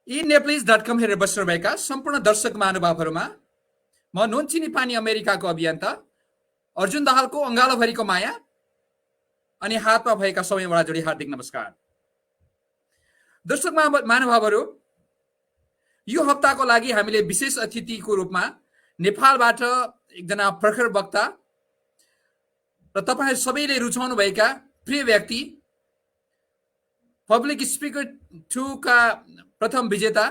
यी नेप्लिज.com हेरेर बस्नुभएका सम्पूर्ण दर्शक महानुभावहरूमा म नुनचिनी पानी अमेरिकाको अभियन्ता अर्जुन दाहालको अङ्गालोभरिको माया अनि हातमा भएका सबैबाट जोडी हार्दिक नमस्कार। दर्शक महानुभावहरू, यो हप्ताको लागि हामीले विशेष अतिथिको रूपमा नेपालबाट एकजना प्रखर वक्ता र तपाईहरु सबैले रुचाउनु भएका प्रिय व्यक्ति, पब्लिक स्पिकर 2 का प्रथम विजेता,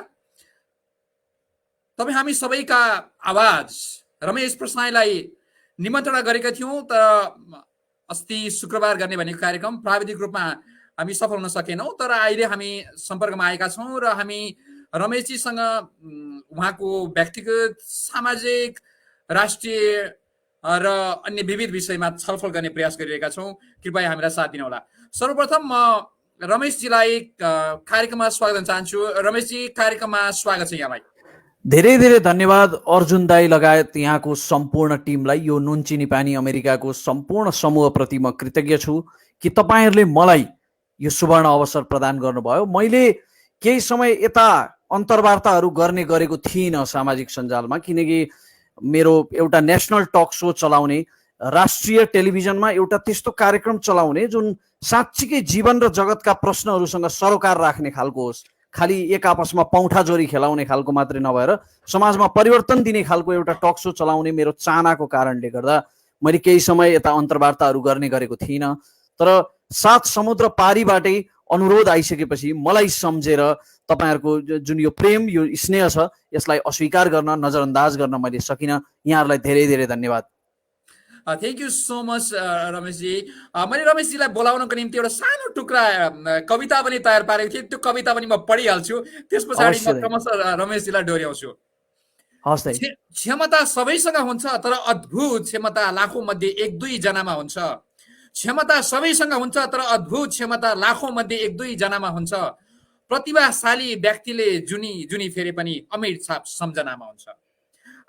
तपाईँ हामी सबैका आवाज रमेश प्रसाईलाई निमन्त्रणा गरेका थियौं, तर अस्ति शुक्रबार गर्ने भनेको कार्यक्रम प्राविधिक रूपमा हामी सफल हुन सकेनौं। तर अहिले हामी सम्पर्कमा आएका छौं र हामी रमेशजीसँग उहाँको व्यक्तिगत, सामाजिक, राष्ट्रिय र अन्य विविध विषयमा छलफल गर्ने प्रयास गरिरहेका छौं। कृपया हामीलाई साथ दिनुहोला। सर्वप्रथम म रमेशजीलाई कार्यक्रममा स्वागत गर्न चाहन्छु। रमेशजी, कार्यक्रममा स्वागत छ यहाँलाई। धेरै धेरै धन्यवाद अर्जुन दाई लगायत यहाँको सम्पूर्ण टिमलाई। यो नुनचिनी पानी अमेरिकाको सम्पूर्ण समूहप्रति म कृतज्ञ छु कि तपाईहरुले मलाई यो सुवर्ण अवसर प्रदान गर्नुभयो। मैले केही समय यता अन्तर्वार्ताहरू गर्ने गरेको थिइनँ सामाजिक सञ्जालमा, किनकि मेरो एउटा नेशनल टक सो चलाउने, राष्ट्रिय टेलिभिजनमा एउटा त्यस्तो कार्यक्रम चलाउने जुन साँच्चीकै जीवन र जगतका प्रश्नहरूसँग सरोकार राख्ने खालको होस्, खालि एक आपसमा पौठाजोरी खेलाउने खालको मात्रै नभएर समाजमा परिवर्तन दिने खालको एउटा टक सो चलाउने मेरो चाहनाको कारणले गर्दा मैले केही समय यता अन्तर्वार्ताहरू गर्ने गरेको थिइनँ। तर 7 समुद्र पारीबाटै अनुरोध आइसकेपछि मलाई सम्झेर तपाईहरुको जुन यो प्रेम, यो स्नेह छ, यसलाई अस्वीकार गर्न, नजरअन्दाज गर्न मैले सकिनँ। यहाँहरूलाई धेरै धेरै धन्यवाद। थ्याङ्क यू सो मच रमेशजी। मैले रमेशजीलाई बोलाउनको निम्ति एउटा सानो टुक्रा कविता पनि तयार पारेको थिएँ। त्यो कविता पनि म पढिहाल्छु, त्यस पछाडि म क्रमशः रमेशजीलाई डोर्याउँछु। क्षमता सबैसँग हुन्छ, तर अद्भुत क्षमता लाखौं मध्ये 1-2 जनामा हुन्छ। क्षमता सबैसँग हुन्छ, तर अद्भुत क्षमता लाखौं मध्ये 1-2 जनामा हुन्छ। प्रतिभाशाली व्यक्तिले जुनी फेरे पनि अमीर छाप सम्झनामा हुन्छ।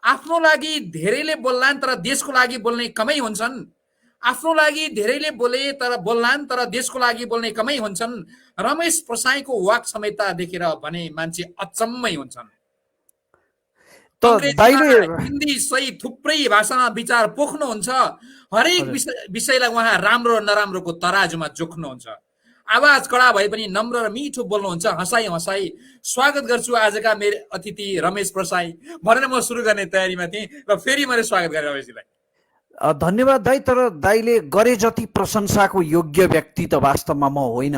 आफ्नो लागि धेरैले बोल्लान्, तर देशको लागि बोल्ने कमै हुन्छन्। आफ्नो लागि धेरैले बोल्लान्, तर देशको लागि बोल्ने कमै हुन्छन्। रमेश प्रसाईको वाक क्षमता देखेर भने मान्छे अचम्मै हुन्छन्। हिन्दी सहित थुप्रै भाषामा विचार पोख्नुहुन्छ। हरेक विषयलाई उहाँ राम्रो र नराम्रोको तराजुमा जोख्नुहुन्छ। आवाज कडा भए पनि नम्र र मिठो बोल्नुहुन्छ। हँसाई स्वागत गर्छु आजका मेरो अतिथि रमेश प्रसाई भनेर म सुरु गर्ने तयारीमा थिएँ र फेरि मैले स्वागत गरेँ रमेशजीलाई। धन्यवाद दाई। तर दाईले गरे जति प्रशंसाको योग्य व्यक्ति त वास्तवमा म होइन।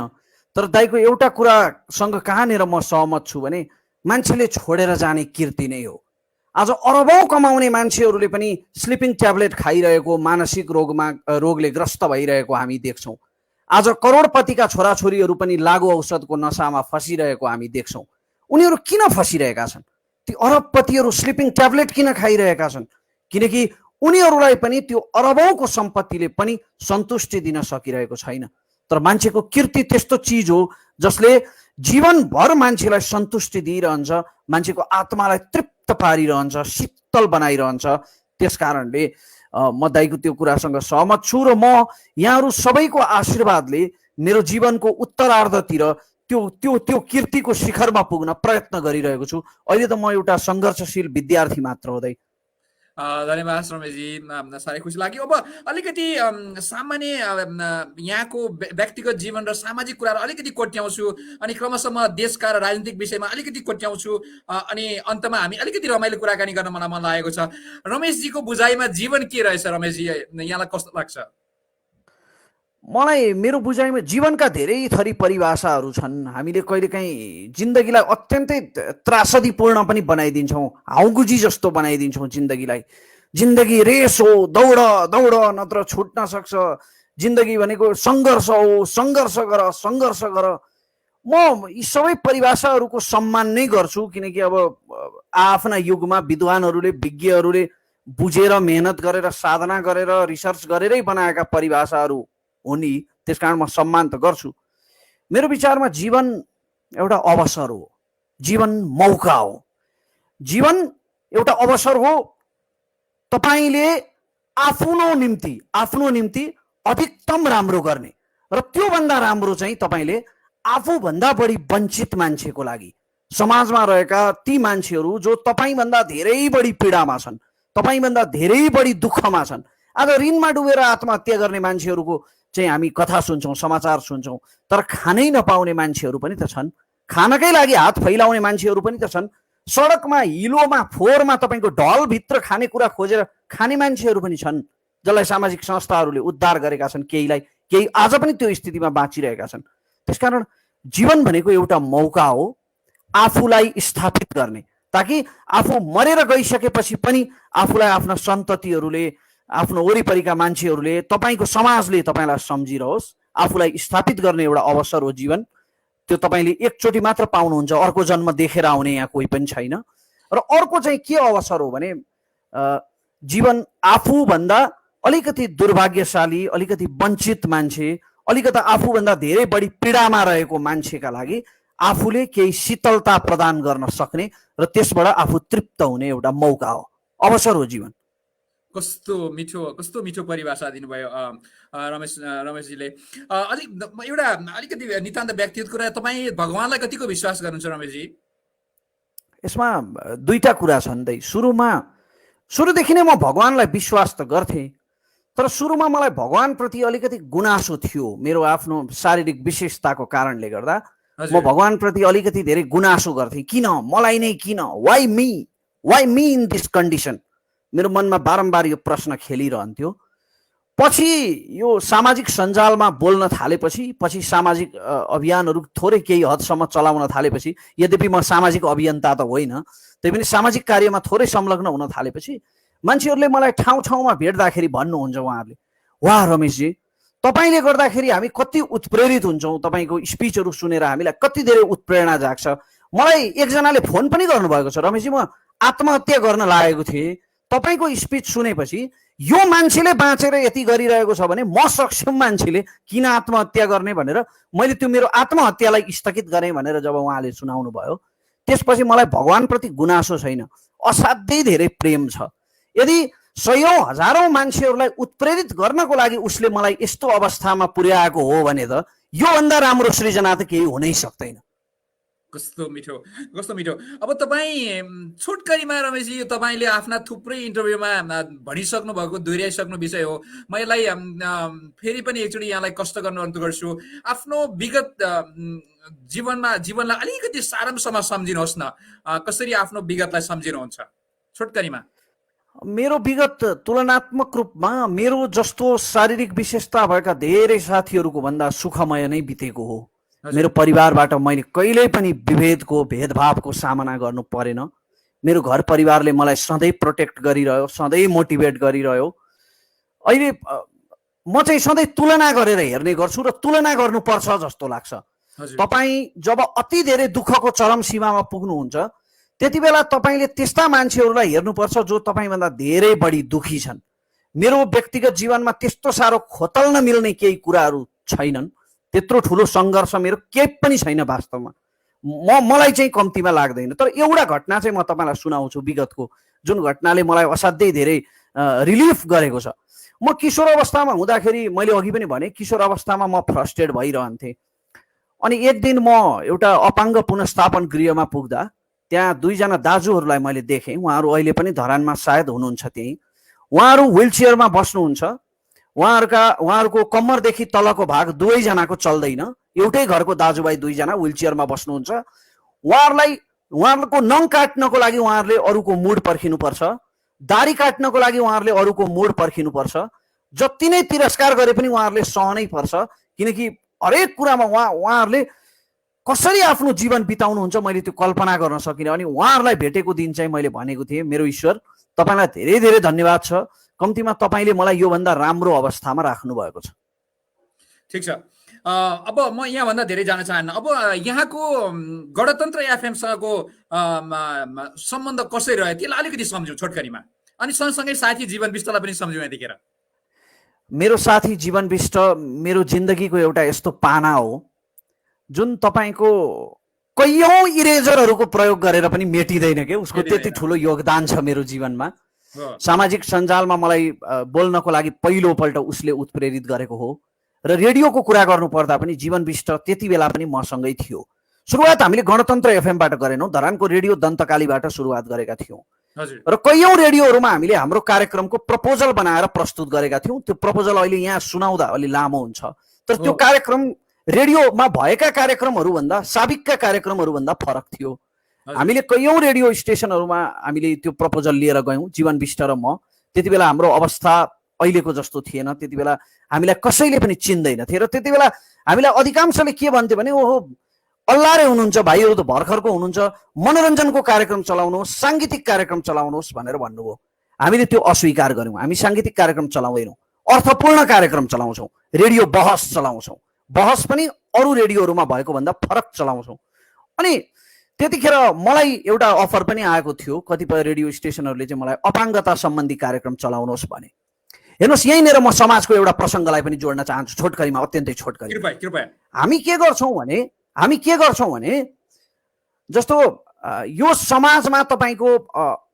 तर दाईको एउटा कुरासँग कहाँनिर म सहमत छु भने मान्छेले छोडेर जाने कीर्ति नै हो। आज अरबौं कमाउने मान्छेहरूले पनि स्लिपिङ ट्याब्लेट खाइरहेको, मानसिक रोगले ग्रस्त भइरहेको हामी देख्छौँ। आज करोडपतिका छोराछोरीहरू पनि लागु औषधको नशामा फसिरहेको हामी देख्छौँ। उनीहरू किन फसिरहेका छन्? ती अरबपतिहरू स्लिपिङ ट्याब्लेट किन खाइरहेका छन्? किनकि उनीहरूलाई पनि त्यो अरबौंको सम्पत्तिले पनि सन्तुष्टि दिन सकिरहेको छैन। तर मान्छेको कीर्ति त्यस्तो चिज हो जसले जीवनभर मान्छेलाई सन्तुष्टि दिइरहन्छ, मान्छेको आत्मालाई तृप्त पारिरहन्छ, शीतल बनाइरहन्छ। त्यस कारणले म दाईको त्यो कुरासँग सहमत छु र म यहाँहरू सबैको आशीर्वादले मेरो जीवनको उत्तरार्धतिर त्यो कीर्तिको शिखरमा पुग्न प्रयत्न गरिरहेको छु। अहिले त म एउटा सङ्घर्षशील विद्यार्थी मात्र हो दाई। धन्यवाद रमेशजी, साह्रै खुसी लाग्यो। अब अलिकति सामान्य यहाँको व्यक्तिगत जीवन र सामाजिक कुराहरू अलिकति कोट्याउँछु, अनि क्रमशः म देशका र राजनीतिक विषयमा अलिकति कोट्याउँछु, अनि अन्तमा हामी अलिकति रमाइलो कुराकानी गर्न मलाई मन लागेको छ। रमेशजीको बुझाइमा जीवन के रहेछ रमेशजी, यहाँलाई कस्तो लाग्छ? मलाई मेरो बुझाइमा जीवनका धेरै थरी परिभाषाहरू छन्। हामीले कहिलेकाहीँ जिन्दगीलाई अत्यन्तै त्रासदीपूर्ण पनि बनाइदिन्छौँ, हाउगुजी जस्तो बनाइदिन्छौँ जिन्दगीलाई। जिन्दगी रेस हो, दौड नत्र छुट्न सक्छ। जिन्दगी भनेको सङ्घर्ष हो, सङ्घर्ष गर। म यी सबै परिभाषाहरूको सम्मान नै गर्छु, किनकि अब आफ्ना युगमा विद्वानहरूले, विज्ञहरूले बुझेर, मेहनत गरेर, साधना गरेर, रिसर्च गरेरै बनाएका परिभाषाहरू हो नि। त्यसकारण म सम्मान त गर्छु। मेरो विचारमा जीवन एउटा अवसर हो, जीवन मौका हो। जीवन एउटा अवसर हो। तपाईले आफ्नो निम्ति अधिकतम राम्रो गर्ने, र त्यो भन्दा राम्रो चाहिँ तपाईले आफूभन्दा बढी वञ्चित मान्छेको लागि, समाजमा रहेका ती मान्छेहरू जो तपाईँभन्दा धेरै बढी पीडामा छन्, तपाईँभन्दा धेरै बढी दुःखमा छन्, आज ऋणमा डुबेर आत्महत्या गर्ने मान्छेहरूको चाहिँ हामी कथा सुन्छौँ, समाचार सुन्छौँ। तर खानै नपाउने मान्छेहरू पनि त छन्, खानकै लागि हात फैलाउने मान्छेहरू पनि त छन्, सडकमा हिलोमा फोहोरमा तपाईँको ढलभित्र खानेकुरा खोजेर खाने मान्छेहरू पनि छन्, जसलाई सामाजिक संस्थाहरूले उद्धार गरेका छन्। केही आज पनि त्यो स्थितिमा बाँचिरहेका छन्। त्यसकारण जीवन भनेको एउटा मौका हो आफूलाई स्थापित गर्ने, ताकि आफू मरेर गइसकेपछि पनि आफूलाई आफ्ना सन्ततिहरूले, आफ्नो वरिपरिका मान्छेहरूले, तपाईँको समाजले तपाईँलाई सम्झिरहोस्। आफूलाई स्थापित गर्ने एउटा अवसर हो जीवन। त्यो तपाईँले एकचोटि मात्र पाउनुहुन्छ, अर्को जन्म देखेर आउने यहाँ कोही पनि छैन। र अर्को चाहिँ के अवसर हो भने जीवन आफूभन्दा अलिकति दुर्भाग्यशाली, अलिकति वञ्चित मान्छे, अलिकति आफूभन्दा धेरै बढी पीडामा रहेको मान्छेका लागि आफूले केही शीतलता प्रदान गर्न सक्ने र त्यसबाट आफू तृप्त हुने एउटा मौका हो, अवसर हो जीवन। कस्तो मिठो परिभाषा दिनुभयो रमेशजीले। अलिकति नितान्त व्यक्तिगत कुरा, तपाईँ भगवानलाई कतिको विश्वास गर्नुहुन्छ रमेशजी? यसमा दुईटा कुरा छन् दाइ। सुरुदेखि नै म भगवानलाई विश्वास त गर्थेँ, तर सुरुमा मलाई भगवानप्रति अलिकति गुनासो थियो। मेरो आफ्नो शारीरिक विशेषताको कारणले गर्दा म भगवानप्रति अलिकति धेरै गुनासो गर्थेँ। किन मलाई नै, किन, why me in this condition? मेरो मनमा बारम्बार यो प्रश्न खेलिरहन्थ्यो। पछि यो सामाजिक सञ्जालमा बोल्न थालेपछि, सामाजिक अभियानहरू थोरै केही हदसम्म चलाउन थालेपछि, यद्यपि म सामाजिक अभियन्ता त होइन, त्यही पनि सामाजिक कार्यमा थोरै संलग्न हुन थालेपछि मान्छेहरूले मलाई ठाउँमा भेट्दाखेरि भन्नुहुन्छ, उहाँहरूले, वाह रमेशजी, तपाईँले गर्दाखेरि हामी कति उत्प्रेरित हुन्छौँ, तपाईँको स्पिचहरू सुनेर हामीलाई कति धेरै उत्प्रेरणा जाग्छ। मलाई एकजनाले फोन पनि गर्नुभएको छ, रमेशजी म आत्महत्या गर्न लागेको थिएँ, तपाईँको स्पिच सुनेपछि यो मान्छेले बाँचेर यति गरिरहेको छ भने म सक्षम मान्छेले किन आत्महत्या गर्ने भनेर मैले त्यो मेरो आत्महत्यालाई स्थगित गरेँ भनेर जब उहाँले सुनाउनु भयो, त्यसपछि मलाई भगवानप्रति गुनासो छैन, असाध्यै धेरै प्रेम छ। यदि सयौं हजारौं मान्छेहरूलाई उत्प्रेरित गर्नको लागि उसले मलाई यस्तो अवस्थामा पुर्याएको हो भने त योभन्दा राम्रो सृजना त केही हुनै सक्दैन। कस्तो मिठो। अब तपाईँ छोटकरीमा रमेशजी, तपाईँले आफ्ना थुप्रै इन्टरभ्यूमा भनिसक्नु भएको, दोहोऱ्याइसक्नु विषय हो। म यसलाई फेरि पनि एकचोटि यहाँलाई कष्ट गर्छु, आफ्नो विगत जीवनलाई अलिकति सारांशमा सम्झिनुहोस् न। कसरी आफ्नो विगतलाई सम्झिनुहुन्छ छोटकरीमा? मेरो विगत तुलनात्मक रूपमा मेरो जस्तो शारीरिक विशेषता भएका धेरै साथीहरूको भन्दा सुखमय नै बितेको हो। मेरो परिवारबाट मैले कहिल्यै पनि भेदभावको सामना गर्नु परेन। मेरो घर परिवारले मलाई सधैँ प्रोटेक्ट गरिरह्यो, सधैँ मोटिभेट गरिरह्यो। अहिले म चाहिँ सधैँ तुलना गरेर हेर्ने गर्छु र तुलना गर्नुपर्छ जस्तो लाग्छ। तपाईँ जब अति धेरै दुःखको चरम सीमामा पुग्नुहुन्छ त्यति बेला तपाईँले त्यस्ता मान्छेहरूलाई हेर्नुपर्छ जो तपाईँभन्दा धेरै बढी दुखी छन्। मेरो व्यक्तिगत जीवनमा त्यस्तो साह्रो खोतल्न मिल्ने केही कुराहरू छैनन्, त्यत्रो ठुलो सङ्घर्ष मेरो केही पनि छैन वास्तवमा, मलाई चाहिँ कम्तीमा लाग्दैन। तर एउटा घटना चाहिँ म तपाईँलाई सुनाउँछु विगतको, जुन घटनाले मलाई असाध्यै धेरै रिलिफ गरेको छ। म किशोर अवस्थामा हुँदाखेरि, मैले अघि पनि भने, किशोर अवस्थामा म फ्रस्ट्रेट भइरहन्थेँ। अनि एक दिन म एउटा अपाङ्ग पुनर्स्थापन गृहमा पुग्दा त्यहाँ दुईजना दाजुहरूलाई मैले देखेँ। उहाँहरू अहिले पनि धरानमा सायद हुनुहुन्छ त्यहीँ। उहाँहरू व्हिल चेयरमा बस्नुहुन्छ। उहाँहरूको कम्मरदेखि तलको भाग दुवैजनाको चल्दैन। एउटै घरको दाजुभाइ दुईजना व्हिल चेयरमा बस्नुहुन्छ। उहाँहरूको नङ काट्नको लागि उहाँहरूले अरूको मुड पर्खिनुपर्छ, दारी काट्नको लागि उहाँहरूले अरूको मुड पर्खिनुपर्छ। जति नै तिरस्कार गरे पनि उहाँहरूले सहनै पर्छ, किनकि हरेक कुरामा उहाँहरूले कसरी आफ्नो जीवन बिताउनुहुन्छ मैले त्यो कल्पना गर्न सकिनँ। अनि उहाँहरूलाई भेटेको दिन चाहिँ मैले भनेको थिएँ, मेरो ईश्वर तपाईँलाई धेरै धेरै धन्यवाद छ, कम्तीमा तपाईँले मलाई योभन्दा राम्रो अवस्थामा राख्नु भएको छ। ठिक छ। अब म यहाँभन्दा धेरै जान चाहन्न। अब यहाँको गणतन्त्र एफएमसँगको सम्बन्ध कसरी रह्यो त्यसलाई अलिकति सम्झौँ छोटकरीमा, अनि सँगसँगै साथी जीवन विष्टलाई पनि सम्झौँ यतिखेर। मेरो साथी जीवन विष्ट मेरो जिन्दगीको एउटा यस्तो पाना हो जुन तपाईँको कैयौँ इरेजरहरूको प्रयोग गरेर पनि मेटिँदैन के, उसको त्यति ठुलो योगदान छ मेरो जीवनमा। सामाजिक सञ्जालमा मलाई बोल्नको लागि पहिलोपल्ट उसले उत्प्रेरित गरेको हो, र रेडियोको कुरा गर्नु पर्दा पनि जीवन विष्ट त्यति बेला पनि मसँगै थियो। सुरुवात हामीले गणतन्त्र एफएमबाट गरेनौँ, धरानको रेडियो दन्तकालीबाट सुरुवात गरेका थियौँ हजुर र कैयौँ रेडियोहरूमा हामीले हाम्रो कार्यक्रमको प्रपोजल बनाएर प्रस्तुत गरेका थियौँ। त्यो प्रपोजल अहिले यहाँ सुनाउँदा अलि लामो हुन्छ, तर त्यो कार्यक्रम रेडियोमा भएका कार्यक्रमहरूभन्दा साबिकका कार्यक्रमहरूभन्दा फरक थियो। हामीले कैयौँ रेडियो स्टेसनहरूमा हामीले त्यो प्रपोजल लिएर गयौँ, जीवन विष्ट र म। त्यति बेला हाम्रो अवस्था अहिलेको जस्तो थिएन, त्यति बेला हामीलाई कसैले पनि चिन्दैन थिए र त्यति बेला हामीलाई अधिकांशले के भन्थे भने ओहो अल्लारे हुनुहुन्छ, भाइहरू त भर्खरको हुनुहुन्छ, मनोरञ्जनको कार्यक्रम चलाउनुहोस्, साङ्गीतिक कार्यक्रम चलाउनुहोस् भनेर भन्नुभयो। हामीले त्यो अस्वीकार गऱ्यौँ। हामी साङ्गीतिक कार्यक्रम चलाउँदैनौँ, अर्थपूर्ण कार्यक्रम चलाउँछौँ, रेडियो बहस चलाउँछौँ, बहस पनि अरू रेडियोहरूमा भएको भन्दा फरक चलाउँछौँ। अनि त्यतिखेर मलाई एउटा अफर पनि आएको थियो, कतिपय रेडियो स्टेसनहरूले चाहिँ मलाई अपाङ्गता सम्बन्धी कार्यक्रम चलाउनुहोस् भने। हेर्नुहोस्, यहीँनिर म समाजको एउटा प्रसङ्गलाई पनि जोड्न चाहन्छु, छोटकरीमा, अत्यन्तै छोटकरी। हामी के गर्छौँ भने जस्तो यो समाजमा तपाईँको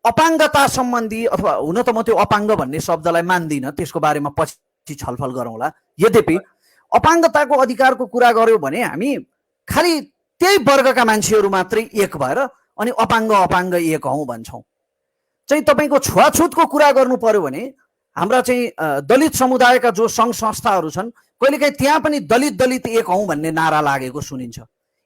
अपाङ्गता सम्बन्धी, अथवा हुन त म त्यो अपाङ्ग भन्ने शब्दलाई मान्दिनँ, त्यसको बारेमा पछि छलफल गरौँला। यद्यपि अपाङ्गताको अधिकारको कुरा गर्यो भने हामी खालि त्यही वर्गका मान्छेहरू मात्रै एक भएर अनि अपाङ्ग एक हौँ भन्छौँ। चाहिँ तपाईँको छुवाछुतको कुरा गर्नु पर्यो भने हाम्रा चाहिँ दलित समुदायका जो सङ्घ संस्थाहरू छन्, कहिलेकाहीँ त्यहाँ पनि दलित एक हौँ भन्ने नारा लागेको सुनिन्छ।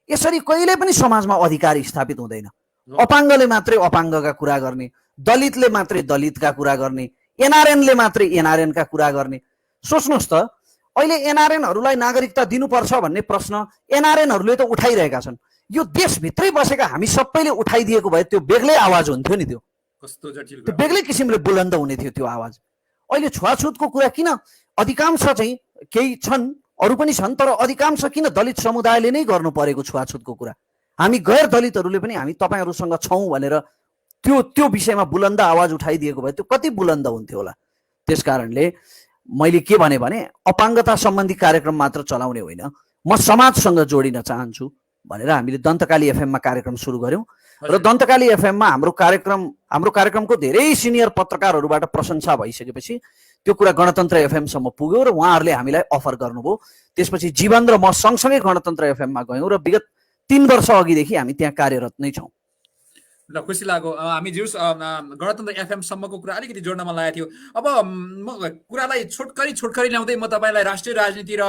यसरी कहिले पनि समाजमा अधिकार स्थापित हुँदैन। अपाङ्गले मात्रै अपाङ्गका कुरा गर्ने, दलितले मात्रै दलितका कुरा गर्ने, एनआरएनले मात्रै एनआरएनका कुरा गर्ने। सोच्नुहोस् त, अहिले एनआरएनहरूलाई नागरिकता दिनुपर्छ भन्ने प्रश्न एनआरएनहरूले त उठाइरहेका छन्। यो देशभित्रै बसेका हामी सबैले उठाइदिएको भए त्यो बेग्लै आवाज हुन्थ्यो नि। त्यो बेग्लै किसिमले बुलन्द हुने थियो त्यो आवाज। अहिले छुवाछुतको कुरा किन अधिकांश चाहिँ केही छन्, अरू पनि छन्, तर अधिकांश किन दलित समुदायले नै गर्नु परेको छुवाछुतको कुरा? हामी गैर दलितहरूले पनि हामी तपाईँहरूसँग छौँ भनेर त्यो विषयमा बुलन्द आवाज उठाइदिएको भए त्यो कति बुलन्द हुन्थ्यो होला। त्यस कारणले मैले के भने अपाङ्गता सम्बन्धी कार्यक्रम मात्र चलाउने होइन, म समाजसँग जोडिन चाहन्छु भनेर हामीले दन्तकाली एफएममा कार्यक्रम सुरु गऱ्यौँ र दन्तकाली एफएममा हाम्रो कार्यक्रमको धेरै सिनियर पत्रकारहरूबाट प्रशंसा भइसकेपछि त्यो कुरा गणतन्त्र एफएमसम्म पुग्यो र उहाँहरूले हामीलाई अफर गर्नुभयो। त्यसपछि जीवन र म सँगसँगै गणतन्त्र एफएममा गयौँ र विगत 3 वर्ष अघिदेखि हामी त्यहाँ कार्यरत नै छौँ। ल, खुसी लाग्यो। हामी जिउस गणतन्त्र एफएमसम्मको कुरा अलिकति जोड्न मन लागेको थियो। अब म कुरालाई छोटकरी ल्याउँदै म तपाईँलाई राष्ट्रिय राजनीति र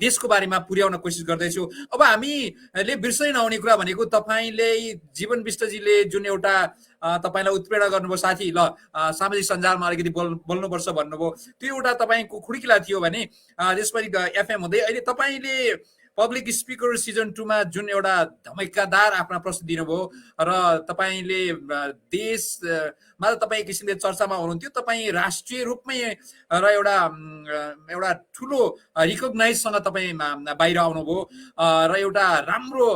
देशको बारेमा पुर्याउन कोसिस गर्दैछु। अब हामीले बिर्सै नहुने कुरा भनेको तपाईँले जीवन विष्टजीले जुन एउटा तपाईँलाई उत्प्रेरणा गर्नुभयो, साथी ल सामाजिक सञ्जालमा अलिकति बोल्नुपर्छ भन्नुभयो, त्यो एउटा तपाईँको खुड्किला थियो भने त्यसपछि एफएम हुँदै अहिले तपाईँले पब्लिक स्पिकर सिजन 2 मा जुन एउटा धमाकेदार आफ्ना प्रस्तुति दिनुभयो र तपाईँले देशमा तपाईँ किसिमले चर्चामा हुनुहुन्थ्यो। तपाईँ राष्ट्रिय रूपमै र एउटा ठुलो रिकग्नाइजसँग तपाईँ बाहिर आउनुभयो र एउटा राम्रो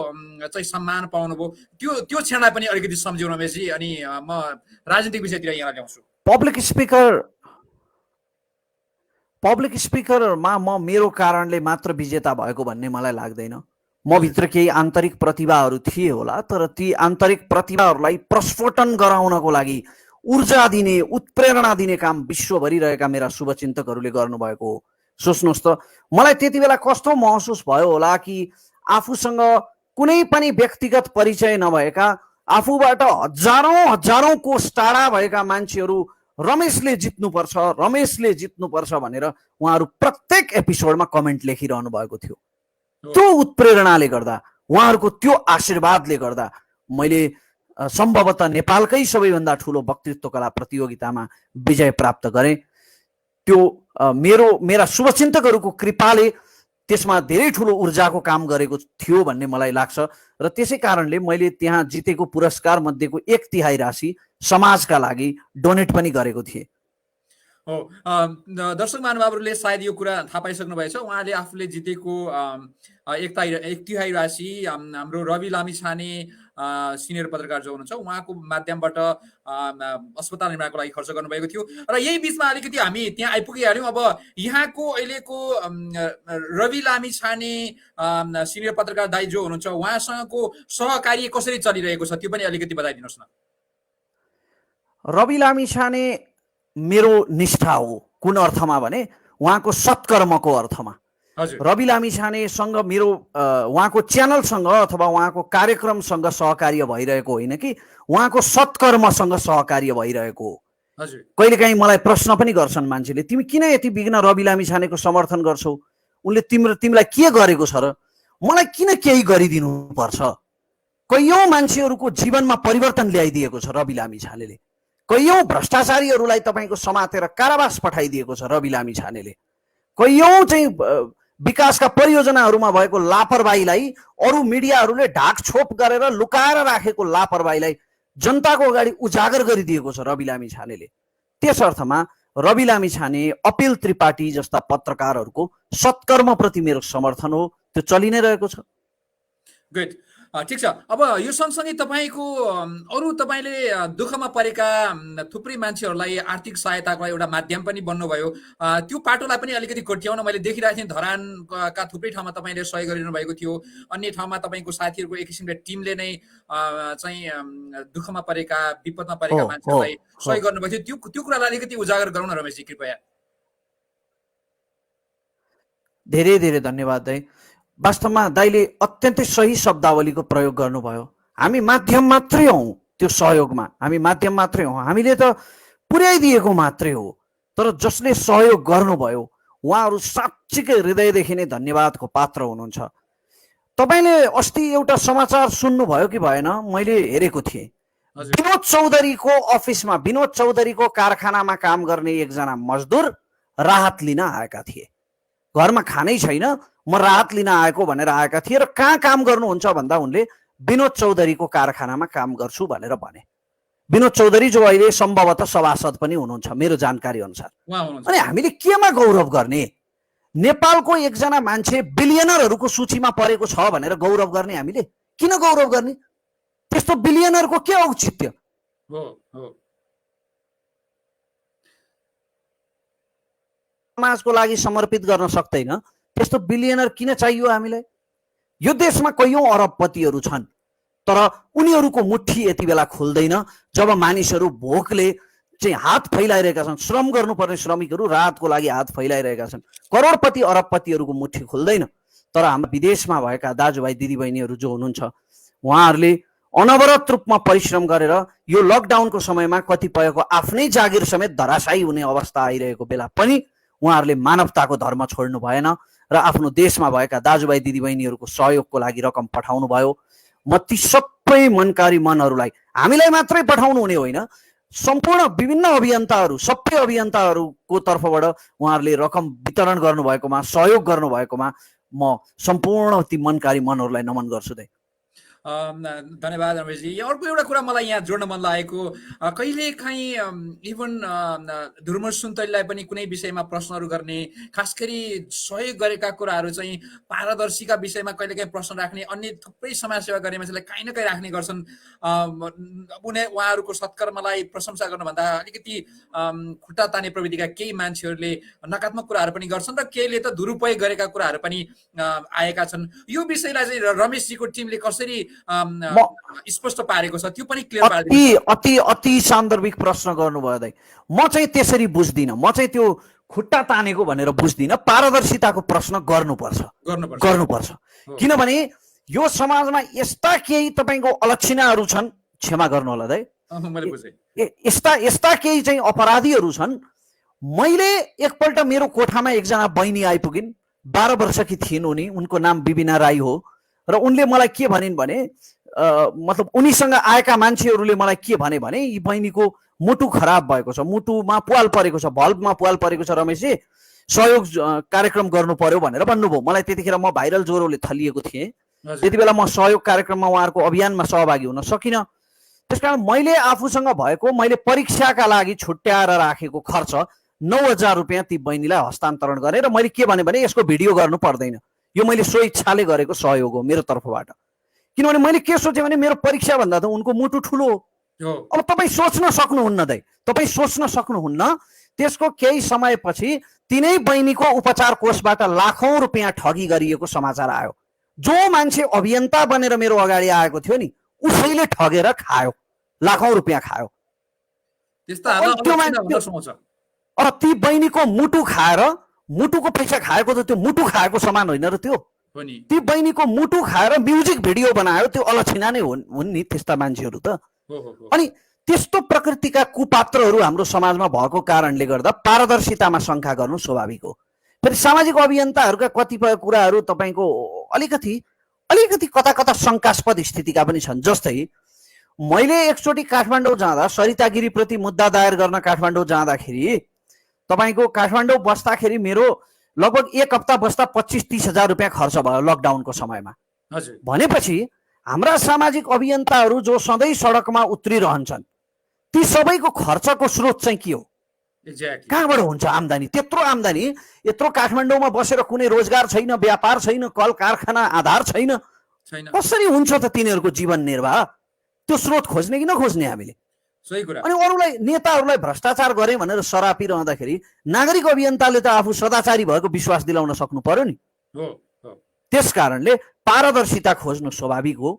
चाहिँ सम्मान पाउनुभयो। त्यो क्षणलाई पनि अलिकति सम्झाउन बेसी, अनि म राजनीतिक विषयतिर यहाँ ल्याउँछु। पब्लिक स्पिकरमा म मेरो कारणले मात्र विजेता भएको भन्ने मलाई लाग्दैन। म भित्र केही आन्तरिक प्रतिभाहरू थिए होला, तर ती आन्तरिक प्रतिभाहरूलाई प्रस्फोटन गराउनको लागि ऊर्जा दिने, उत्प्रेरणा दिने काम विश्वभरि रहेका मेरा शुभचिन्तकहरूले गर्नुभएको हो। सोच्नुहोस् त, मलाई त्यति बेला कस्तो महसुस भयो होला कि आफूसँग कुनै पनि व्यक्तिगत परिचय नभएका, आफूबाट हजारौं कोस टाढा भएका मान्छेहरू रमेशले जित्नुपर्छ भनेर उहाँहरू प्रत्येक एपिसोडमा कमेन्ट लेखिरहनु भएको थियो। त्यो उत्प्रेरणाले गर्दा, उहाँहरूको त्यो आशीर्वादले गर्दा मैले सम्भवतः नेपालकै सबैभन्दा ठुलो वक्तृत्व कला प्रतियोगितामा विजय प्राप्त गरेँ। त्यो मेरा शुभचिन्तकहरूको कृपाले त्यसमा धेरै ठुलो ऊर्जाको काम गरेको थियो भन्ने मलाई लाग्छ र त्यसै कारणले मैले त्यहाँ जितेको पुरस्कार मध्येको 1/3 राशि समाजका लागि डोनेट पनि गरेको थिएँ। हो, दर्शक महानुभावहरूले सायद यो कुरा थाहा पाइसक्नु भएछ। उहाँले आफूले जितेको 1/3 राशि हाम्रो रवि लामिछाने सिनियर पत्रकार जो हुनुहुन्छ उहाँको माध्यमबाट अस्पताल निर्माणको लागि खर्च गर्नुभएको थियो। र यही बिचमा अलिकति हामी त्यहाँ आइपुगिहाल्यौँ। अब यहाँको अहिलेको रवि लामिछाने सिनियर पत्रकार दाइ जो हुनुहुन्छ उहाँसँगको सहकार्य कसरी चलिरहेको छ त्यो पनि अलिकति बताइदिनुहोस् न। रवि लामिछाने मेरो निष्ठा हो। कुन अर्थमा भने उहाँको सत्कर्मको अर्थमा। हजुर रवि लामिछानेसँग मेरो उहाँको च्यानलसँग अथवा उहाँको कार्यक्रमसँग सहकार्य भइरहेको होइन कि उहाँको सत्कर्मसँग सहकार्य भइरहेको हो। हजुर कहिलेकाहीँ मलाई प्रश्न पनि गर्छन् मान्छेले, तिमी किन यति बिघ्न रवि लामिछानेको समर्थन गर्छौ, उनले तिमीलाई के गरेको छ र, मलाई किन केही गरिदिनु पर्छ। कैयौँ मान्छेहरूको जीवनमा परिवर्तन ल्याइदिएको छ रवि लामिछानेले, कैयौँ भ्रष्टाचारीहरूलाई तपाईँको समातेर कारावास पठाइदिएको छ रवि लामिछानेले, कैयौँ चाहिँ विकासका परियोजनाहरूमा भएको लापरवाहीलाई अरू मिडियाहरूले ढाकछोप गरेर लुकाएर राखेको लापरवाहीलाई जनताको अगाडि उजागर गरिदिएको छ रवि लामिछानेले। त्यस अर्थमा रवि लामिछाने, अपिल त्रिपाठी जस्ता पत्रकारहरूको सत्कर्मप्रति मेरो समर्थन हो, त्यो चलि नै रहेको छ। गुड, ठिक छ। अब यो सँगसँगै तपाईँको अरू तपाईँले दुःखमा परेका थुप्रै मान्छेहरूलाई आर्थिक सहायताको एउटा माध्यम पनि बन्नुभयो। त्यो पाटोलाई पनि अलिकति कोट्याउन मैले देखिरहेको थिएँ। धरानका थुप्रै ठाउँमा तपाईँले सहयोग गरिरहनु भएको थियो, अन्य ठाउँमा तपाईँको साथीहरूको एक किसिमले टिमले नै चाहिँ दुःखमा परेका, विपदमा परेका मान्छेहरूलाई सहयोग गर्नुभएको थियो। त्यो कुरालाई अलिकति उजागर गरौँ न रमेशजी, कृपया। धेरै धेरै धन्यवाद दाइ। वास्तवमा दाइले अत्यन्तै सही शब्दावलीको प्रयोग गर्नुभयो। हामी माध्यम मात्रै हौँ त्यो सहयोगमा, हामी माध्यम मात्रै हौँ, हामीले त पुर्याइदिएको मात्रै हो। तर जसले सहयोग गर्नुभयो उहाँहरू साँच्चीकै हृदयदेखि नै धन्यवादको पात्र हुनुहुन्छ। तपाईँले अस्ति एउटा समाचार सुन्नुभयो कि भएन, मैले हेरेको थिएँ। विनोद चौधरीको अफिसमा, विनोद चौधरीको कारखानामा काम गर्ने एकजना मजदुर राहत लिन आएका थिए। घरमा खानै छैन, म राहत लिन आएको भनेर आएका थिए र कहाँ काम गर्नुहुन्छ भन्दा उनले विनोद चौधरीको कारखानामा काम गर्छु भनेर भने। विनोद चौधरी जो अहिले सम्भवतः सभासद पनि हुनुहुन्छ मेरो जानकारी अनुसार। अनि हामीले केमा गौरव गर्ने? नेपालको एकजना मान्छे बिलियनरहरूको सूचीमा परेको छ भनेर गौरव गर्ने? हामीले किन गौरव गर्ने? त्यस्तो बिलियनरको के औचित्य? समाजको लागि समर्पित गर्न सक्दैन, त्यस्तो बिलियनर किन चाहियो हामीलाई? यो देशमा कैयौँ अरबपतिहरू छन्, तर उनीहरूको मुट्ठी यति बेला खुल्दैन जब मानिसहरू भोकले चाहिँ हात फैलाइरहेका छन्। श्रम गर्नुपर्ने श्रमिकहरू राहतको लागि हात फैलाइरहेका छन्। करोडपति अरबपतिहरूको मुट्ठी खुल्दैन। तर हाम्रो विदेशमा भएका दाजुभाइ दिदीबहिनीहरू जो हुनुहुन्छ, उहाँहरूले अनवरत रूपमा परिश्रम गरेर यो लकडाउनको समयमा कतिपयको आफ्नै जागिर समेत धराशायी हुने अवस्था आइरहेको बेला पनि उहाँहरूले मानवताको धर्म छोड्नु भएन र आफ्नो देशमा भएका दाजुभाइ दिदीबहिनीहरूको सहयोगको लागि रकम पठाउनु भयो। म ती सबै मनकारी मनहरूलाई, हामीलाई मात्रै पठाउनु हुने होइन, सम्पूर्ण विभिन्न अभियन्ताहरू, सबै अभियन्ताहरूको तर्फबाट उहाँहरूले रकम वितरण गर्नुभएकोमा, सहयोग गर्नुभएकोमा म सम्पूर्ण ती मनकारी मनहरूलाई नमन गर्छु। धन्यवाद रमेशजी। अर्को एउटा कुरा मलाई यहाँ जोड्न मन लागेको, कहिलेकाहीँ इभन धुर्मुर सुन्तलीलाई पनि कुनै विषयमा प्रश्नहरू गर्ने, खास गरी सहयोग गरेका कुराहरू चाहिँ पारदर्शीका विषयमा कहिलेकाहीँ प्रश्न राख्ने, अन्य थुप्रै समाजसेवा गर्ने मान्छेलाई काहीँ न काहीँ राख्ने गर्छन्। उहाँहरूको सत्कर्मलाई प्रशंसा गर्नुभन्दा अलिकति खुट्टा ताने प्रविधिका केही मान्छेहरूले नकारात्मक कुराहरू पनि गर्छन् र केहीले त दुरुपयोग गरेका कुराहरू पनि आएका छन्। यो विषयलाई चाहिँ रमेशजीको टिमले कसरी स्पष्ट पारेको छ, त्यो पनि क्लियर पारिदिनु। अति सान्दर्भिक प्रश्न गर्नुभयो दाइ। म चाहिँ त्यसरी बुझ्दिनँ, म चाहिँ त्यो खुट्टा तानेको भनेर बुझ्दिनँ। पारदर्शिताको प्रश्न गर्नुपर्छ। किनभने यो समाजमा यस्ता केही तपाईँको अलक्षिणाहरू छन्, क्षमा गर्नु होला दाइ, यस्ता केही चाहिँ अपराधीहरू छन्। मैले एकपल्ट मेरो कोठामा एकजना बहिनी आइपुगिन्, 12 वर्षकी थिइन् उनी, उनको नाम बिबिना राई हो। र उनले मलाई के भनिन् भने, मतलब उनीसँग आएका मान्छेहरूले मलाई के भने यी बहिनीको मुटु खराब भएको छ, मुटुमा पुवाल परेको छ, भल्भमा पुवाल परेको छ, रमेशजी सहयोग कार्यक्रम गर्नु पर्यो भनेर भन्नुभयो मलाई। त्यतिखेर म भाइरल ज्वरोले थलिएको थिएँ, त्यति बेला म सहयोग कार्यक्रममा उहाँहरूको अभियानमा सहभागी हुन सकिनँ। त्यसकारण मैले आफूसँग भएको, मैले परीक्षाका लागि छुट्याएर राखेको खर्च 9,000 रुपियाँ ती बहिनीलाई हस्तान्तरण गरेँ। र मैले के भने यसको भिडियो गर्नु पर्दैन, यो मैले स्वइच्छाले गरेको सहयोग हो मेरो तर्फबाट। किनभने मैले के सोचेँ भने मेरो परीक्षा भन्दा त उनको मुटु ठुलो हो। अब तपाईँ सोच्न सक्नुहुन्न दाइ, तपाईँ सोच्न सक्नुहुन्न, त्यसको केही समयपछि तिनै बहिनीको उपचार कोषबाट लाखौं रुपियाँ ठगी गरिएको समाचार आयो। जो मान्छे अभियन्ता बनेर मेरो अगाडि आएको थियो नि, उसैले ठगेर खायो, लाखौं रुपियाँ खायो। ती बहिनीको मुटु खाएर मुटुको पैसा खाएको त त्यो मुटु खाएको समान होइन र त्यो हो नि ती बहिनीको मुटु खाएर म्युजिक भिडियो बनायो त्यो अलक्षिणा नै हुन् नि त्यस्ता मान्छेहरू त हो अनि त्यस्तो प्रकृतिका कुपात्रहरू हाम्रो समाजमा भएको कारणले गर्दा पारदर्शितामा शङ्का गर्नु स्वाभाविक हो फेरि सामाजिक अभियन्ताहरूका कतिपय कुराहरू तपाईँको अलिकति कता कता शङ्कास्पद स्थितिका पनि छन् जस्तै मैले एकचोटि काठमाडौँ जाँदा सरिता गिरीप्रति मुद्दा दायर गर्न काठमाडौँ जाँदाखेरि तपाईँको काठमाडौँ बस्दाखेरि मेरो लगभग 1 हप्ता बस्दा 25-30 हजार रुपियाँ खर्च भयो लकडाउनको समयमा हजुर भनेपछि हाम्रा सामाजिक अभियन्ताहरू जो सधैँ सडकमा उत्रिरहन्छन् ती सबैको खर्चको स्रोत चाहिँ के हो एक्ज्याक्टली कहाँबाट हुन्छ आम्दानी त्यत्रो आम्दानी यत्रो काठमाडौँमा बसेर कुनै रोजगार छैन व्यापार छैन कल कारखाना आधार छैन छैन कसरी हुन्छ त तिनीहरूको जीवन निर्वाह त्यो स्रोत खोज्ने कि नखोज्ने हामीले सही कुरा अनि अरूलाई नेताहरूलाई भ्रष्टाचार गरे भनेर सरापिरहँदाखेरि नागरिक अभियन्ताले त आफू सदाचारी भएको विश्वास दिलाउन सक्नु पर्यो नि हो त्यस कारणले पारदर्शिता खोज्नु स्वाभाविक हो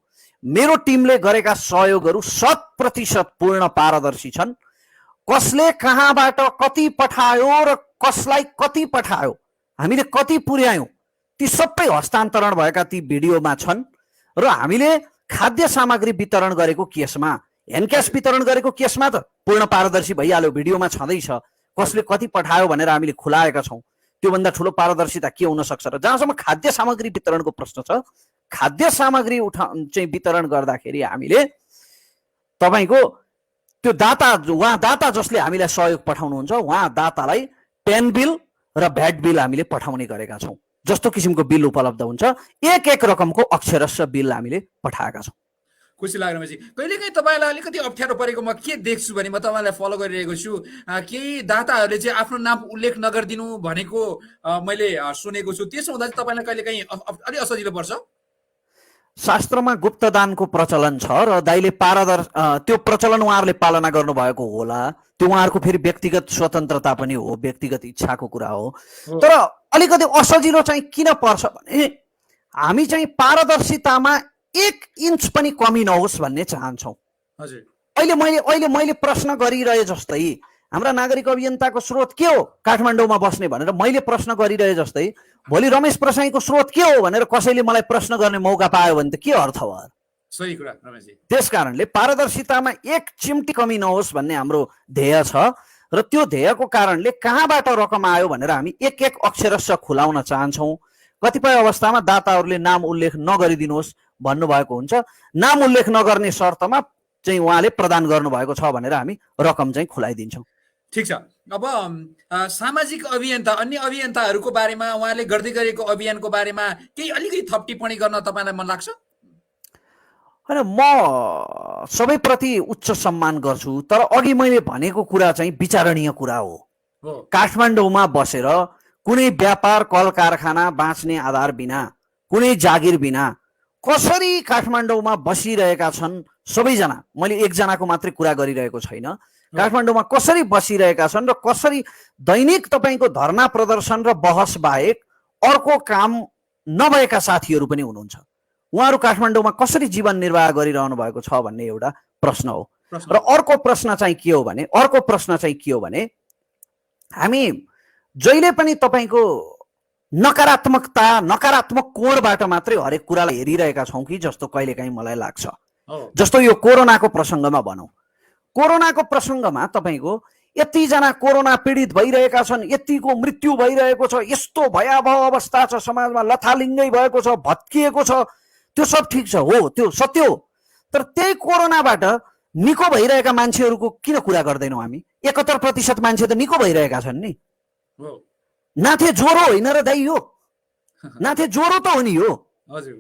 मेरो टिमले गरेका सहयोगहरू 100% पूर्ण पारदर्शी छन् कसले कहाँबाट कति पठायो र कसलाई कति पठायो हामीले कति पुर्यायौं ती सबै हस्तान्तरण भएका ती भिडियोमा छन् र हामीले खाद्य सामग्री वितरण गरेको केसमा ह्यान्ड वितरण गरेको केसमा त पूर्ण पारदर्शी भइहाल्यो भिडियोमा छँदैछ कसले कति पठायो भनेर हामीले खुलाएका छौं त्योभन्दा ठुलो पारदर्शिता के हुन सक्छ र जहाँसम्म खाद्य सामग्री वितरणको प्रश्न छ खाद्य सामग्री चाहिँ वितरण गर्दाखेरि हामीले तपाईको त्यो दाता जसले हामीलाई सहयोग पठाउनुहुन्छ उहाँ दातालाई पेन बिल र भ्याट बिल हामीले पठाउने गरेका छौं जस्तो किसिमको बिल उपलब्ध हुन्छ एक रकमको अक्षरश बिल हामीले पठाएका छौं खुसी लाग्यो रमेशजी कहिलेकाहीँ तपाईँलाई अलिकति अप्ठ्यारो परेको म के देख्छु भने म तपाईँलाई फलो गरिरहेको छु केही दाताहरूले चाहिँ आफ्नो नाम उल्लेख नगरिदिनु भनेको मैले सुनेको छु त्यसो हुँदा चाहिँ तपाईँलाई कहिलेकाहीँ अलि असजिलो पर्छ शास्त्रमा गुप्तदानको प्रचलन छ र दाइले त्यो प्रचलन उहाँहरूले पालना गर्नुभएको होला त्यो उहाँहरूको फेरि व्यक्तिगत स्वतन्त्रता पनि हो व्यक्तिगत इच्छाको कुरा हो तर अलिकति असजिलो चाहिँ किन पर्छ भने हामी चाहिँ पारदर्शितामा 1 इन्च पनि कमी नहोस् भन्ने चाहन्छौं हजुर अहिले मैले प्रश्न गरिरहे जस्तै हाम्रा नागरिक अभियन्ताको स्रोत के हो काठमाडौँमा बस्ने भनेर मैले प्रश्न गरिरहे जस्तै भोलि रमेश प्रसाईको स्रोत के हो भनेर कसैले मलाई प्रश्न गर्ने मौका पायो भने त के अर्थ भयो सही कुरा रमेशजी त्यसकारणले पारदर्शितामा 1 चिम्टी कमी नहोस् भन्ने हाम्रो ध्येय छ र त्यो ध्येयको कारणले कहाँबाट रकम आयो भनेर हामी एक अक्षरश खुलाउन चाहन्छौं कतिपय अवस्थामा दाताहरूले नाम उल्लेख नगरिदिनुहोस् भन्नुभएको हुन्छ नाम उल्लेख नगर्ने शर्तमा चाहिँ उहाँले प्रदान गर्नुभएको छ भनेर हामी रकम चाहिँ खुलाइदिन्छौं ठिक छ अब सामाजिक अभियन्ता अन्य अभियन्ताहरूको बारेमा उहाँले गर्दै गरेको अभियानको बारेमा केही अलिकति थप टिप्पणी गर्न तपाईलाई मन लाग्छ हैन म सबैप्रति उच्च सम्मान गर्छु तर अघि मैले भनेको कुरा चाहिँ विचारणीय कुरा हो काठमाडौँमा बसेर कुनै व्यापार कल कारखाना बाँच्ने आधार बिना कुनै जागिर बिना कसरी काठमाडौँमा बसिरहेका छन् सबैजना मैले एकजनाको मात्रै कुरा गरिरहेको छैन काठमाडौँमा कसरी बसिरहेका छन् र कसरी दैनिक तपाईको धरना प्रदर्शन र बहस बाहेक अर्को काम नभएका साथीहरू पनि हुनुहुन्छ उहाँहरू काठमाडौँमा कसरी जीवन निर्वाह गरिरहनु भएको छ भन्ने एउटा प्रश्न हो र अर्को प्रश्न चाहिँ के हो भने हामी जहिले पनि तपाईको नकारात्मक कोणबाट मात्रै हरेक कुरालाई हेरिरहेका छौं कि जस्तो कहिलेकाहीँ मलाई लाग्छ जस्तो यो कोरोनाको प्रसङ्गमा भनौं कोरोनाको प्रसङ्गमा तपाईको यतिजना कोरोना पीडित भइरहेका छन् यतिको मृत्यु भइरहेको छ यस्तो भयावह अवस्था छ समाजमा लथालिङ्गै भएको छ भत्किएको छ त्यो सब ठीक छ हो त्यो सत्य हो तर त्यही कोरोनाबाट निको भइरहेका मान्छेहरूको किन कुरा गर्दैनौं हामी 71% मान्छे त निको भइरहेका छन् नि नाथे ज्वरो होइन र दाइ यो नाथे ज्वरो त हो नि यो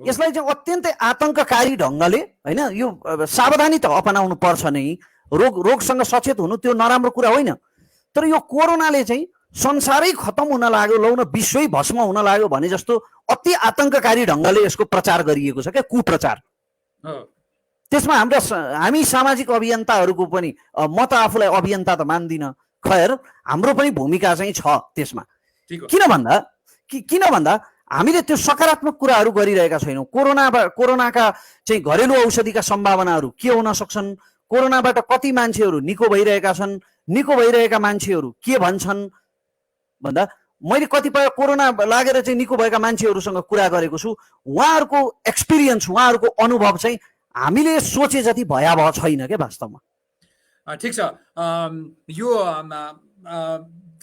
यसलाई चाहिँ अत्यन्तै आतंककारी ढंगले हैन यो सावधानी त अपनाउनु पर्छ नै रोगसँग सचेत हुनु त्यो नराम्रो कुरा होइन तर यो कोरोनाले चाहिँ संसारै खतम हुन लाग्यो लौ न विश्वै भस्म हुन लाग्यो भने जस्तो अति आतंककारी ढंगले यसको प्रचार गरिएको छ क्या कुप्रचार त्यसमा हामी सामाजिक अभियन्ताहरूको पनि म त आफूलाई अभियन्ता त मान्दिन खैर हाम्रो पनि भूमिका चाहिँ छ त्यसमा किन भन्दा हामीले त्यो सकारात्मक कुराहरू गरिरहेका छैनौं कोरोनाका चाहिँ घरेलु औषधिका सम्भावनाहरू के हुन सक्छन् कोरोनाबाट कति मान्छेहरू निको भइरहेका छन् निको भइरहेका मान्छेहरू के भन्छन् भन्दा मैले कतिपय कोरोना लागेर चाहिँ निको भएका मान्छेहरूसँग कुरा गरेको छु, उहाँहरूको एक्सपिरियन्स, उहाँहरूको अनुभव चाहिँ हामीले सोचे जति भयावह छैन क्या वास्तवमा। ठिक छ, यो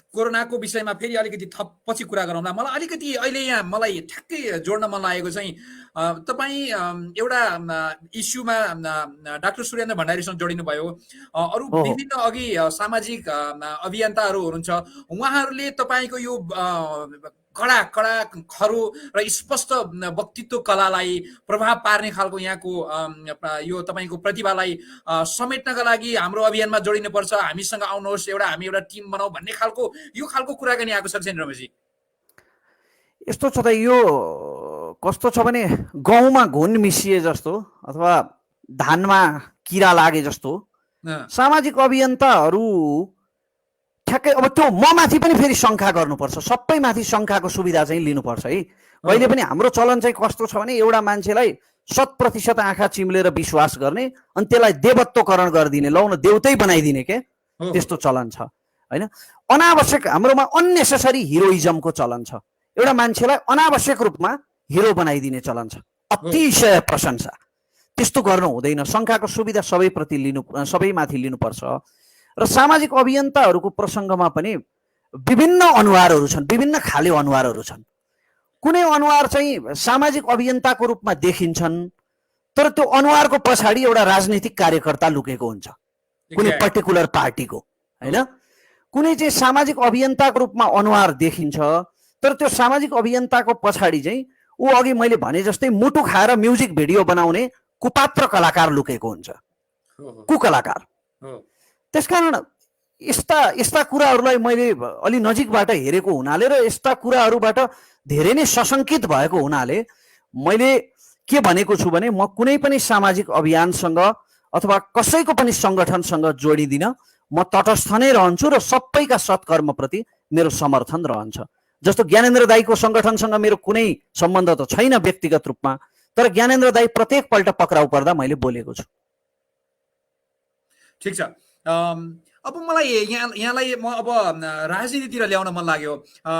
कोरोनाको विषयमा फेरि अलिकति थप पछि कुरा गरौँला। मलाई अलिकति अहिले यहाँ मलाई ठ्याक्कै जोड्न मन लागेको चाहिँ तपाईँ एउटा इस्युमा डाक्टर सुरेन्द्र भण्डारीसँग जोडिनु भयो। अरू विभिन्न अघि सामाजिक अभियन्ताहरू हुनुहुन्छ, उहाँहरूले तपाईँको यो कडा कडा खरो र स्पष्ट वक्तित्व कलालाई प्रभाव पार्ने खालको यहाँको यो तपाईँको प्रतिभालाई समेट्नका लागि हाम्रो अभियानमा जोडिनुपर्छ, हामीसँग आउनुहोस्, हामी एउटा टिम बनाऊ भन्ने खालको यो खालको कुराकानी आएको छ छैन रमेशजी? यस्तो छ त, यो कस्तो छ भने गहुँमा घुन मिसिए जस्तो अथवा धानमा किरा लागे जस्तो सामाजिक अभियन्ताहरू ठ्याक्कै अब त्यो म माथि पनि फेरि शङ्का गर्नुपर्छ, सबै माथि शङ्काको सुविधा चाहिँ लिनुपर्छ है। कहिले पनि हाम्रो चलन चाहिँ कस्तो छ भने एउटा मान्छेलाई 100% आँखा चिम्लेर विश्वास गर्ने अनि त्यसलाई देवत्वकरण गरिदिने, लौ न देवतै बनाइदिने के, त्यस्तो चलन छ होइन। अनावश्यक हाम्रोमा अननेसेसरी हिरोइजमको चलन छ, एउटा मान्छेलाई अनावश्यक रूपमा हिरो बनाइदिने चलन छ, अतिशय प्रशंसा, त्यस्तो गर्नु हुँदैन। शङ्काको सुविधा सबैमाथि लिनुपर्छ। र सामाजिक अभियन्ताहरूको प्रसङ्गमा पनि विभिन्न अनुहारहरू छन्, विभिन्न खाले अनुहारहरू छन्। कुनै अनुहार चाहिँ सामाजिक अभियन्ताको रूपमा देखिन्छन्, तर त्यो अनुहारको पछाडि एउटा राजनीतिक कार्यकर्ता लुकेको हुन्छ, कुनै पर्टिकुलर पार्टीको होइन। कुनै चाहिँ सामाजिक अभियन्ताको रूपमा अनुहार देखिन्छ, तर त्यो सामाजिक अभियन्ताको पछाडि चाहिँ ऊ अघि मैले भने जस्तै मुटु खाएर म्युजिक भिडियो बनाउने कुपात्र कलाकार लुकेको हुन्छ, कुकलाकार। त्यसकारण यस्ता कुराहरूलाई मैले अलि नजिकबाट हेरेको हुनाले र यस्ता कुराहरूबाट धेरै नै सशङ्कित भएको हुनाले मैले के भनेको छु भने म कुनै पनि सामाजिक अभियानसँग अथवा कसैको पनि सङ्गठनसँग जोडिदिन, म तटस्थ नै रहन्छु र सबैका सत्कर्मप्रति मेरो समर्थन रहन्छ। जस्तो ज्ञानेन्द्र दाईको सङ्गठनसँग मेरो कुनै सम्बन्ध त छैन व्यक्तिगत रूपमा, तर ज्ञानेन्द्र दाई प्रत्येक पल्ट पक्राउ पर्दा मैले बोलेको छु। ठिक छ, अब मलाई यहाँलाई म अब राजनीतितिर ल्याउन मन लाग्यो।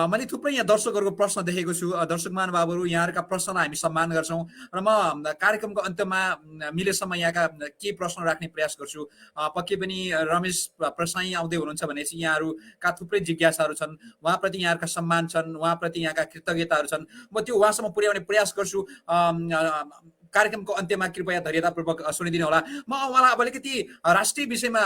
मैले थुप्रै यहाँ दर्शकहरूको प्रश्न देखेको छु। दर्शक महानुभावहरू, यहाँहरूका प्रश्नलाई हामी सम्मान गर्छौँ र म कार्यक्रमको अन्त्यमा मिलेसम्म यहाँका केही प्रश्न राख्ने प्रयास गर्छु। पक्कै पनि रमेश प्रसाई आउँदै हुनुहुन्छ भनेपछि यहाँहरूका थुप्रै जिज्ञासाहरू छन्, उहाँप्रति यहाँहरूका सम्मान छन्, उहाँप्रति यहाँका कृतज्ञताहरू छन्। म त्यो उहाँसम्म पुर्याउने प्रयास गर्छु। कार्यक्रमको अन्त्यमा कृपया धैर्यतापूर्वक सुनिदिनु होला। म उहाँलाई अब अलिकति राष्ट्रिय विषयमा,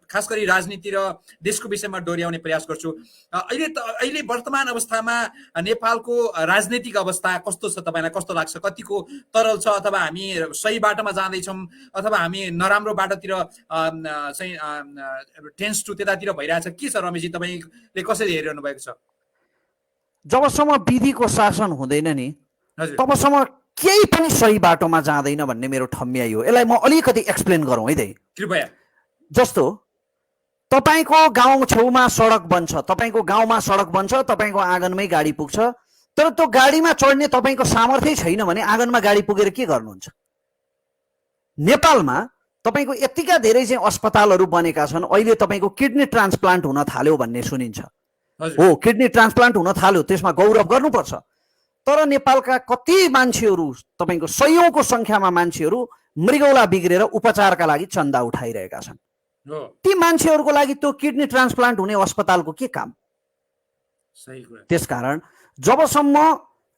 खास गरी राजनीति र देशको विषयमा डोर्याउने प्रयास गर्छु। अहिले वर्तमान अवस्थामा नेपालको राजनीतिक अवस्था कस्तो छ, तपाईँलाई कस्तो लाग्छ? कतिको तरल छ, अथवा हामी सही बाटोमा जाँदैछौँ, अथवा हामी नराम्रो बाटोतिर चाहिँ टेन्स टु त्यतातिर भइरहेछ? के छ रमेशजी, तपाईँले कसरी हेरिरहनु भएको छ? जबसम्म विधिको शासन हुँदैन नि तबसम्म केही पनि सही बाटोमा जाँदैन भन्ने मेरो ठम्याइ हो। यसलाई म अलिकति एक्सप्लेन गरौँ है दाइ, कृपया। जस्तो तपाईँको गाउँ छेउमा सडक बन्छ, तपाईँको गाउँमा सडक बन्छ, तपाईँको आँगनमै गाडी पुग्छ, तर त्यो गाडीमा चढ्ने तपाईँको सामर्थ्य छैन भने आँगनमा गाडी पुगेर के गर्नुहुन्छ? नेपालमा तपाईँको यतिका धेरै चाहिँ अस्पतालहरू बनेका छन्। अहिले तपाईँको किडनी ट्रान्सप्लान्ट हुन थाल्यो भन्ने सुनिन्छ। हो, किडनी ट्रान्सप्लान्ट हुन थाल्यो, त्यसमा गौरव गर्नुपर्छ। तर नेपालका कति मान्छेहरू, तपाईँको सयौंको संख्यामा मान्छेहरू मृगौला बिग्रेर उपचारका लागि चन्दा उठाइरहेका छन्। ती मान्छेहरूको लागि त्यो किडनी ट्रान्सप्लान्ट हुने अस्पतालको के काम? त्यसकारण जबसम्म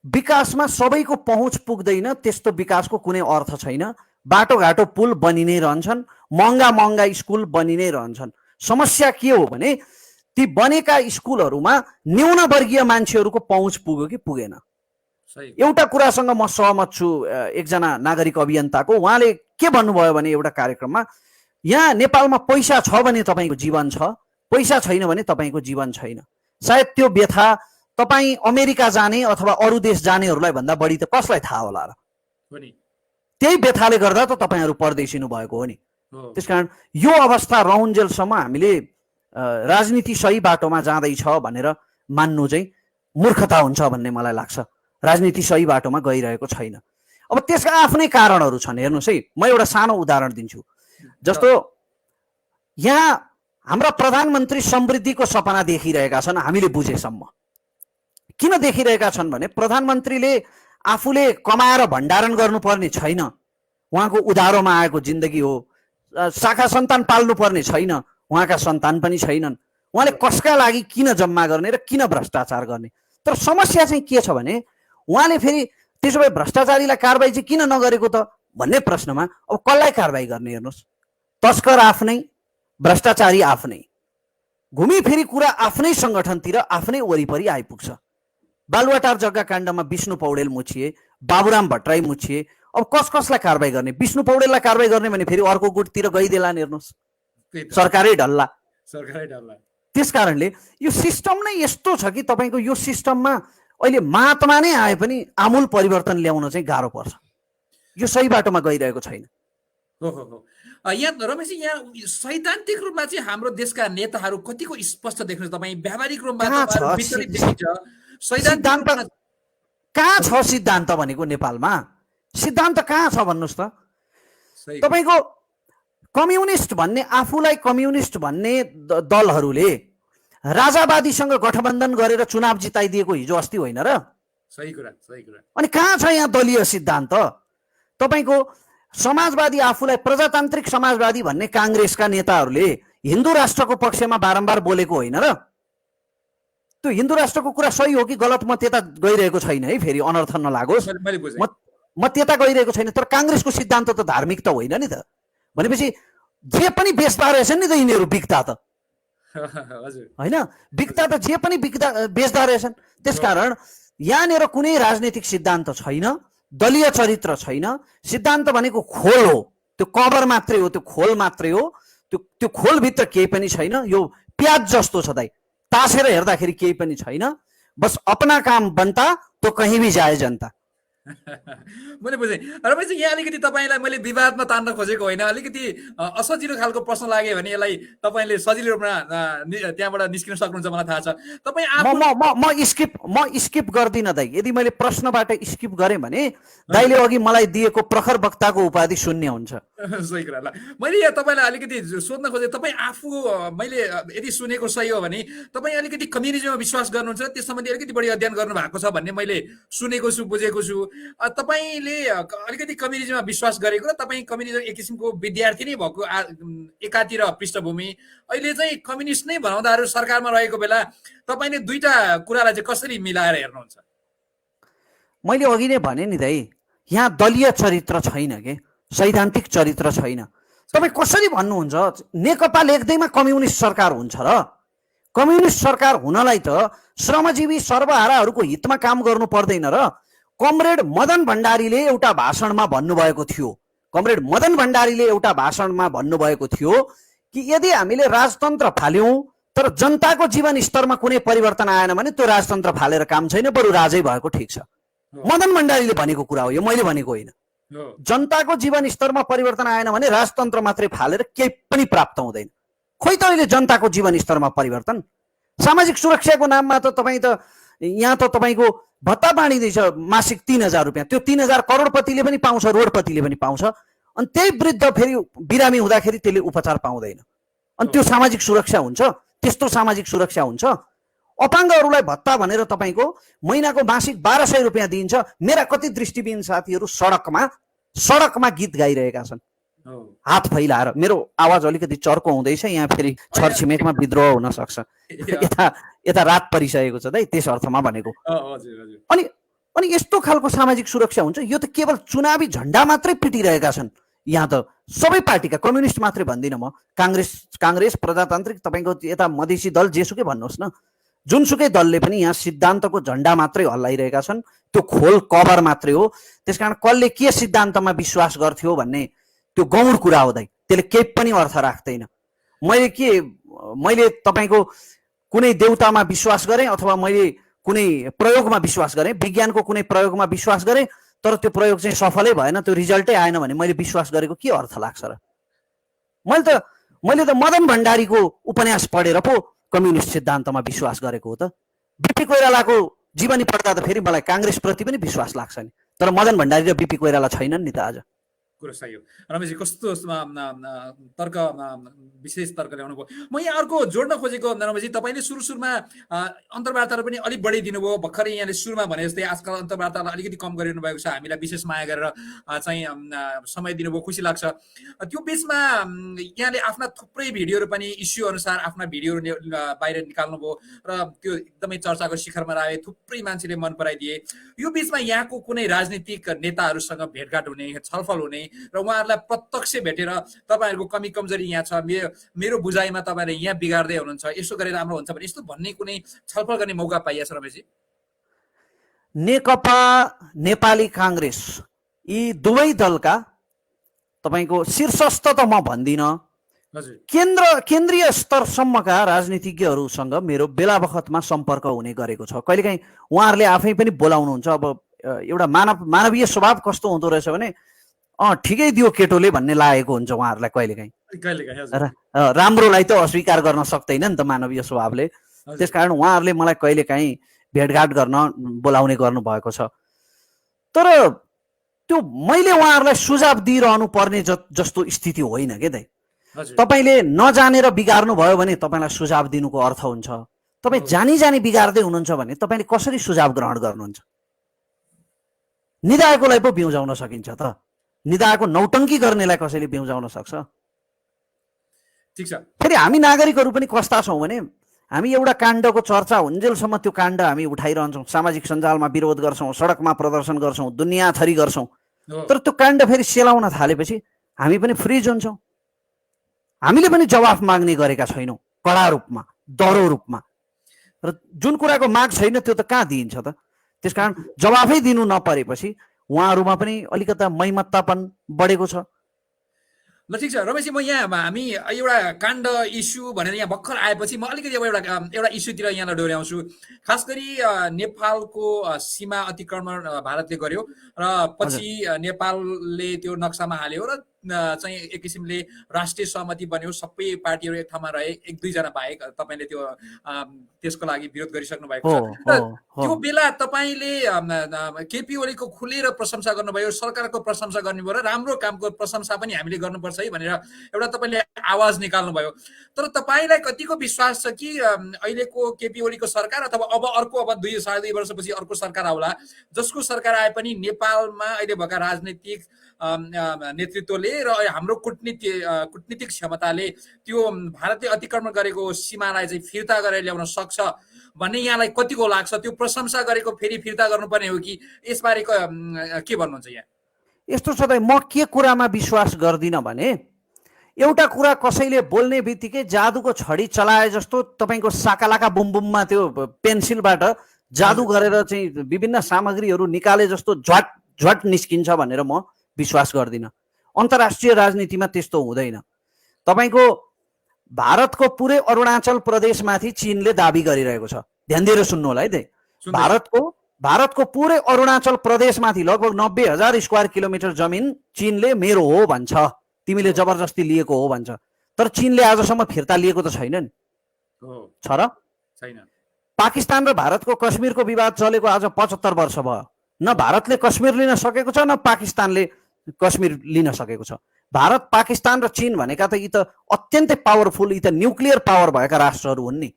विकासमा सबैको पहुँच पुग्दैन त्यस्तो विकासको कुनै अर्थ छैन। बाटोघाटो पुल बनि नै रहन्छन्, महँगा महँगा स्कुल बनि नै रहन्छन्। समस्या के हो भने ती बनेका स्कुलहरूमा न्यून वर्गीय मान्छेहरूको पहुँच पुग्यो कि पुगेन? एउटा कुरासँग म सहमत छु एकजना नागरिक अभियन्ताको। उहाँले के भन्नुभयो भने एउटा कार्यक्रममा, यहाँ नेपालमा पैसा छ भने तपाईँको जीवन छ, पैसा छैन भने तपाईँको जीवन छैन। सायद त्यो व्यथा तपाईँ अमेरिका जाने अथवा अरू देश जानेहरूलाई भन्दा बढी त कसलाई थाहा होला र? त्यही व्यथाले गर्दा त तपाईँहरू परदेशिनु भएको हो नि। त्यसकारण यो अवस्था रहउन्जेलसम्म हामीले राजनीति सही बाटोमा जाँदैछ भनेर मान्नु चाहिँ मूर्खता हुन्छ भन्ने मलाई लाग्छ। राजनीति सही बाटोमा गइरहेको छैन। अब त्यसका आफ्नै कारणहरू छन्। हेर्नुहोस् है, म एउटा सानो उदाहरण दिन्छु। जस्तो यहाँ हाम्रा प्रधानमन्त्री समृद्धिको सपना देखिरहेका छन् हामीले बुझेसम्म, किन देखिरहेका छन् भने प्रधानमन्त्रीले आफूले कमाएर भण्डारण गर्नुपर्ने छैन, उहाँको उधारोमा आएको जिन्दगी हो, शाखा सन्तान पाल्नुपर्ने छैन, उहाँका सन्तान पनि छैनन्, उहाँले कसका लागि किन जम्मा गर्ने र किन भ्रष्टाचार गर्ने। तर समस्या चाहिँ के छ भने उहाँले फेरि त्यसो भए भ्रष्टाचारीलाई कारबाही चाहिँ किन नगरेको त भन्ने प्रश्नमा अब कसलाई कारबाही गर्ने हेर्नुहोस्, तस्कर आफ्नै, भ्रष्टाचारी आफ्नै, घुमी फेरि कुरा आफ्नै सङ्गठनतिर आफ्नै वरिपरि आइपुग्छ। बालुवाटार जग्गा काण्डमा विष्णु पौडेल मुछिए, बाबुराम भट्टराई मुछिए, अब कसलाई कारबाही गर्ने? विष्णु पौडेललाई कारबाही गर्ने भने फेरि अर्को गुटतिर गइदेलान् हेर्नुहोस्, सरकारै ढल्ला। त्यस कारणले यो सिस्टम नै यस्तो छ कि तपाईँको यो सिस्टममा अहिले महात्मा नै आए पनि आमूल परिवर्तन ल्याउन चाहिँ गाह्रो पर्छ, यो सही बाटोमा गइरहेको छैन। यहाँ रमेशजी, यहाँ सैद्धान्तिक रूपमा चाहिँ हाम्रो देशका नेताहरू कतिको स्पष्ट देख्नुहुन्छ तपाईँ? व्यावहारिक रूपमा सिद्धान्त कहाँ छ? सिद्धान्त भनेको नेपालमा सिद्धान्त कहाँ छ भन्नुहोस् त? तपाईँको कम्युनिस्ट भन्ने, आफूलाई कम्युनिस्ट भन्ने दलहरूले राजावादीसँग गठबन्धन गरेर चुनाव जिताइदिएको हिजो अस्ति होइन र? सही कुरा। अनि कहाँ छ यहाँ दलीय सिद्धान्त? तपाईँको समाजवादी, आफूलाई प्रजातान्त्रिक समाजवादी भन्ने काङ्ग्रेसका नेताहरूले हिन्दू राष्ट्रको पक्षमा बारम्बार बोलेको होइन र? त्यो हिन्दू राष्ट्रको कुरा सही हो कि गलत म त्यता गइरहेको छैन है, फेरि अनर्थ नलागोस्, म त्यता गइरहेको छैन। तर काङ्ग्रेसको सिद्धान्त त धार्मिक त होइन नि त। भनेपछि जे पनि बेच्दा रहेछन् नि त यिनीहरू, बिक्दा त होइन, बिक्दा त जे पनि बेच्दा रहेछन्। त्यसकारण यहाँनिर कुनै राजनीतिक सिद्धान्त छैन, दलीय चरित्र छैन। सिद्धान्त भनेको खोल हो, त्यो कभर मात्रै हो, त्यो खोल मात्रै हो। त्यो खोलभित्र केही पनि छैन। यो प्याज जस्तो छ दाइ, तासेर हेर्दाखेरि केही पनि छैन। बस अपना काम बनता तो कहीँ भी जाए जनता। मैले बुझेँ। रमेशजी, यहाँ अलिकति तपाईँलाई मैले विवादमा तान्न खोजेको होइन, अलिकति असजिलो खालको प्रश्न लाग्यो भने यसलाई तपाईँले सजिलो रूपमा त्यहाँबाट निस्किन सक्नुहुन्छ, मलाई थाहा छ। तपाईँ म स्किप गर्दिनँ दाइ। यदि मैले प्रश्नबाट स्किप गरेँ भने दाइले अघि मलाई दिएको प्रखर वक्ताको उपाधि शून्य हुन्छ। सही कुरा। ल, मैले यहाँ तपाईँलाई अलिकति सोध्न खोजेँ, तपाईँ आफू, मैले यदि सुनेको सही हो भने तपाईँ अलिकति कम्युनिजममा विश्वास गर्नुहुन्छ, त्यस सम्बन्धी अलिकति बढी अध्ययन गर्नु भएको छ भन्ने मैले सुनेको छु, बुझेको छु। तपाईँले अलिकति कम्युनिजममा विश्वास गरेको र तपाईँ कम्युनिजम एक किसिमको विद्यार्थी नै भएको एकातिर पृष्ठभूमि, अहिले चाहिँ कम्युनिस्ट नै भनाउँदाहरू सरकारमा रहेको बेला तपाईँले दुईटा कुरालाई चाहिँ कसरी मिलाएर हेर्नुहुन्छ? मैले अघि नै भने नि दाइ, यहाँ दलीय चरित्र छैन के, सैद्धान्तिक चरित्र छैन। तपाईँ कसरी भन्नुहुन्छ नेकपा लेख्दैमा कम्युनिस्ट सरकार हुन्छ र? कम्युनिस्ट सरकार हुनलाई त श्रमजीवी सर्वहाराहरूको हितमा काम गर्नु पर्दैन र? कमरेड मदन भण्डारीले एउटा भाषणमा भन्नुभएको थियो, कमरेड मदन भण्डारीले एउटा भाषणमा भन्नुभएको थियो कि यदि हामीले राजतन्त्र फाल्यौं तर जनताको जीवन स्तरमा कुनै परिवर्तन आएन भने त्यो राजतन्त्र फालेर काम छैन, बरु राजै भएको ठिक छ। मदन भण्डारीले भनेको कुरा हो यो, मैले भनेको होइन। जनताको जीवन स्तरमा परिवर्तन आएन भने राजतन्त्र मात्रै फालेर केही पनि प्राप्त हुँदैन। खोइ त अहिले जनताको जीवन स्तरमा परिवर्तन, सामाजिक सुरक्षाको नाममा त तपाईँ त यहाँ त तपाईँको भत्ता बाँडिँदैछ मासिक 3,000 रुपियाँ। त्यो 3,000 करोडपतिले पनि पाउँछ, रोडपतिले पनि पाउँछ, अनि त्यही वृद्ध फेरि बिरामी हुँदाखेरि त्यसले उपचार पाउँदैन। अनि त्यो सामाजिक सुरक्षा हुन्छ? त्यस्तो सामाजिक सुरक्षा हुन्छ? अपाङ्गहरूलाई भत्ता भनेर तपाईँको महिनाको मासिक 1,200 रुपियाँ दिइन्छ। मेरा कति दृष्टिविहीन साथीहरू सडकमा गीत गाइरहेका छन् हात फैलाएर। मेरो आवाज अलिकति चर्को हुँदैछ, यहाँ फेरि छरछिमेकमा विद्रोह हुन सक्छ, यता रात परिसकेको छ दाइ, त्यस अर्थमा भनेको। अनि यस्तो खालको सामाजिक सुरक्षा हुन्छ? यो त केवल चुनावी झन्डा मात्रै पिटिरहेका छन् यहाँ त सबै पार्टीका। कम्युनिस्ट मात्रै भन्दिनँ म, काङ्ग्रेस प्रजातान्त्रिक, तपाईँको यता मधेसी दल जेसुकै भन्नुहोस् न, जुनसुकै दलले पनि यहाँ सिद्धान्तको झन्डा मात्रै हल्लाइरहेका छन्। त्यो खोल कभर मात्रै हो। त्यसकारण कसले के सिद्धान्तमा विश्वास गर्थ्यो भन्ने त्यो गौण कुरा हो दाइ, त्यसले केही पनि अर्थ राख्दैन। मैले तपाईँको कुनै देउतामा विश्वास गरेँ अथवा मैले कुनै प्रयोगमा विश्वास गरेँ, विज्ञानको कुनै प्रयोगमा विश्वास गरेँ, तर त्यो प्रयोग चाहिँ सफलै भएन, त्यो रिजल्टै आएन भने मैले विश्वास गरेको के अर्थ लाग्छ र? मैले त मदन भण्डारीको उपन्यास पढेर पो कम्युनिस्ट सिद्धान्तमा विश्वास गरेको हो त। बिपी कोइरालाको जीवनी पढ्दा त फेरि मलाई काङ्ग्रेसप्रति पनि विश्वास लाग्छ नि, तर मदन भण्डारी र बिपी कोइराला छैनन् नि त आज। कुरो सही हो। रमेशजी कस्तो तर्क विशेष तर्क ल्याउनु भयो। म यहाँ अर्को जोड्न खोजेको रमेशजी, तपाईँले सुरुमा अन्तर्वार्ताहरू पनि अलिक बढी दिनुभयो। भर्खरै यहाँले सुरुमा भने जस्तै आजकल अन्तर्वार्तालाई अलिकति कम गरिदिनु भएको छ, हामीलाई विशेष माया गरेर चाहिँ समय दिनुभयो, खुसी लाग्छ। त्यो बिचमा यहाँले आफ्ना थुप्रै भिडियोहरू पनि इस्यु अनुसार आफ्ना भिडियोहरू बाहिर निकाल्नुभयो र त्यो एकदमै चर्चाको शिखरमा रहे, थुप्रै मान्छेले मन पराइदिए। यो बिचमा यहाँको कुनै राजनीतिक नेताहरूसँग भेटघाट हुने, छलफल हुने र उहाँहरूलाई प्रत्यक्ष भेटेर तपाईँहरूको कमी कमजोरी यहाँ छ, मेरो बुझाइमा तपाईँले यहाँ बिगार्दै हुनुहुन्छ, यसो गरेर राम्रो हुन्छ भने यस्तो भन्ने कुनै छलफल गर्ने मौका पाइएको छ रमेशजी? नेकपा नेपाली काङ्ग्रेस यी दुवै दलका तपाईँको शीर्षस्थ त म भन्दिनँ, केन्द्रीय स्तरसम्मका राजनीतिज्ञहरूसँग मेरो बेला बखतमा सम्पर्क हुने गरेको छ। कहिलेकाहीँ उहाँहरूले आफै पनि बोलाउनुहुन्छ। अब एउटा मानवीय स्वभाव कस्तो हुँदो रहेछ भने ठिकै दियो केटोले भन्ने लागेको हुन्छ उहाँहरूलाई कहिलेकाहीँ। राम्रोलाई त अस्वीकार गर्न सक्दैन नि त मानवीय स्वभावले। त्यसकारण उहाँहरूले मलाई कहिलेकाहीँ भेटघाट गर्न बोलाउने गर्नुभएको छ। तर त्यो मैले उहाँहरूलाई सुझाव दिइरहनु पर्ने जस्तो स्थिति होइन के दाइ। तपाईँले नजानेर बिगार्नु भयो भने तपाईँलाई सुझाव दिनुको अर्थ हुन्छ। तपाईँ जानी बिगार्दै हुनुहुन्छ भने तपाईँले कसरी सुझाव ग्रहण गर्नुहुन्छ? निदाएकोलाई पो बिउजाउन सकिन्छ त? निदाएको नौटङ्की गर्नेलाई कसैले बिउजाउन सक्छ? ठिक छ। फेरि हामी नागरिकहरू पनि कस्ता छौँ भने हामी एउटा काण्डको चर्चा हुन्जेलसम्म त्यो काण्ड हामी उठाइरहन्छौँ, सामाजिक सञ्जालमा विरोध गर्छौँ, सडकमा प्रदर्शन गर्छौँ, दुनियाँ थरी गर्छौँ। तर त्यो काण्ड फेरि सेलाउन थालेपछि हामी पनि फ्रिज हुन्छौँ। हामीले पनि जवाफ माग्ने गरेका छैनौँ कडा रूपमा, दह्रो रूपमा। र जुन कुराको माग छैन त्यो त कहाँ दिइन्छ त? त्यसकारण जवाफै दिनु नपरेपछि उहाँहरूमा पनि अलिकता मैमत्तापन बढेको छ। ल ठिक छ रमेशजी, म यहाँ हामी एउटा काण्ड इस्यु भनेर यहाँ भर्खर आएपछि म अलिकति अब एउटा इस्युतिर यहाँलाई डोर्याउँछु। खास गरी नेपालको सीमा अतिक्रमण भारतले गर्यो र पछि नेपालले त्यो नक्सामा हाल्यो र चाहिँ एक किसिमले राष्ट्रिय सहमति बन्यो, सबै पार्टीहरू एक ठाउँमा रहे, एक दुईजना बाहेक। तपाईँले त्यो त्यसको लागि विरोध गरिसक्नु भएको छ। त्यो बेला तपाईँले केपी ओलीको खुलेर प्रशंसा गर्नुभयो, सरकारको प्रशंसा गर्नुभयो र राम्रो कामको प्रशंसा पनि हामीले गर्नुपर्छ है भनेर एउटा तपाईँले आवाज निकाल्नुभयो। तर तपाईँलाई कतिको विश्वास छ कि अहिलेको केपी ओलीको सरकार अथवा अब 2-2.5 वर्षपछि अर्को सरकार आउला, जसको सरकार आए पनि नेपालमा अहिले भएका राजनीतिक नेतृत्वले र हाम्रो कूटनीतिक क्षमताले त्यो भारतले अतिक्रमण गरेको सीमालाई चाहिँ फिर्ता गरेर ल्याउन सक्छ भन्ने यहाँलाई कतिको लाग्छ? त्यो प्रशंसा गरेको फेरि फिर्ता गर्नुपर्ने हो कि यसबारे के भन्नुहुन्छ यहाँ? यस्तो छ त, म के कुरामा विश्वास गर्दिनँ भने एउटा कुरा कसैले बोल्ने बित्तिकै जादुको छडी चलाए जस्तो तपाईँको साकालाका बुमबुममा त्यो पेन्सिलबाट जादु गरेर चाहिँ विभिन्न सामग्रीहरू निकाले जस्तो झट निस्किन्छ भनेर म विश्वास गर्दिनँ। अन्तर्राष्ट्रिय राजनीतिमा त्यस्तो हुँदैन। तपाईँको भारतको पुरै अरुणाचल प्रदेशमाथि चीनले दाबी गरिरहेको छ। ध्यान दिएर सुन्नु होला है त। भारतको पुरै अरुणाचल प्रदेशमाथि लगभग 90,000 स्क्वायर किलोमिटर जमिन चीनले मेरो हो भन्छ, तिमीले जबरजस्ती लिएको हो भन्छ। तर चीनले आजसम्म फिर्ता लिएको त छैन नि, छ र छैन? पाकिस्तान र भारतको कश्मीरको विवाद चलेको आज 75 वर्ष भयो। न भारतले कश्मीर लिन सकेको छ, न पाकिस्तानले कश्मीर लिन सकेको छ। भारत, पाकिस्तान र चीन भनेका त यी त अत्यन्तै पावरफुल, यी त न्युक्लियर पावर भएका राष्ट्रहरू हुन् नि।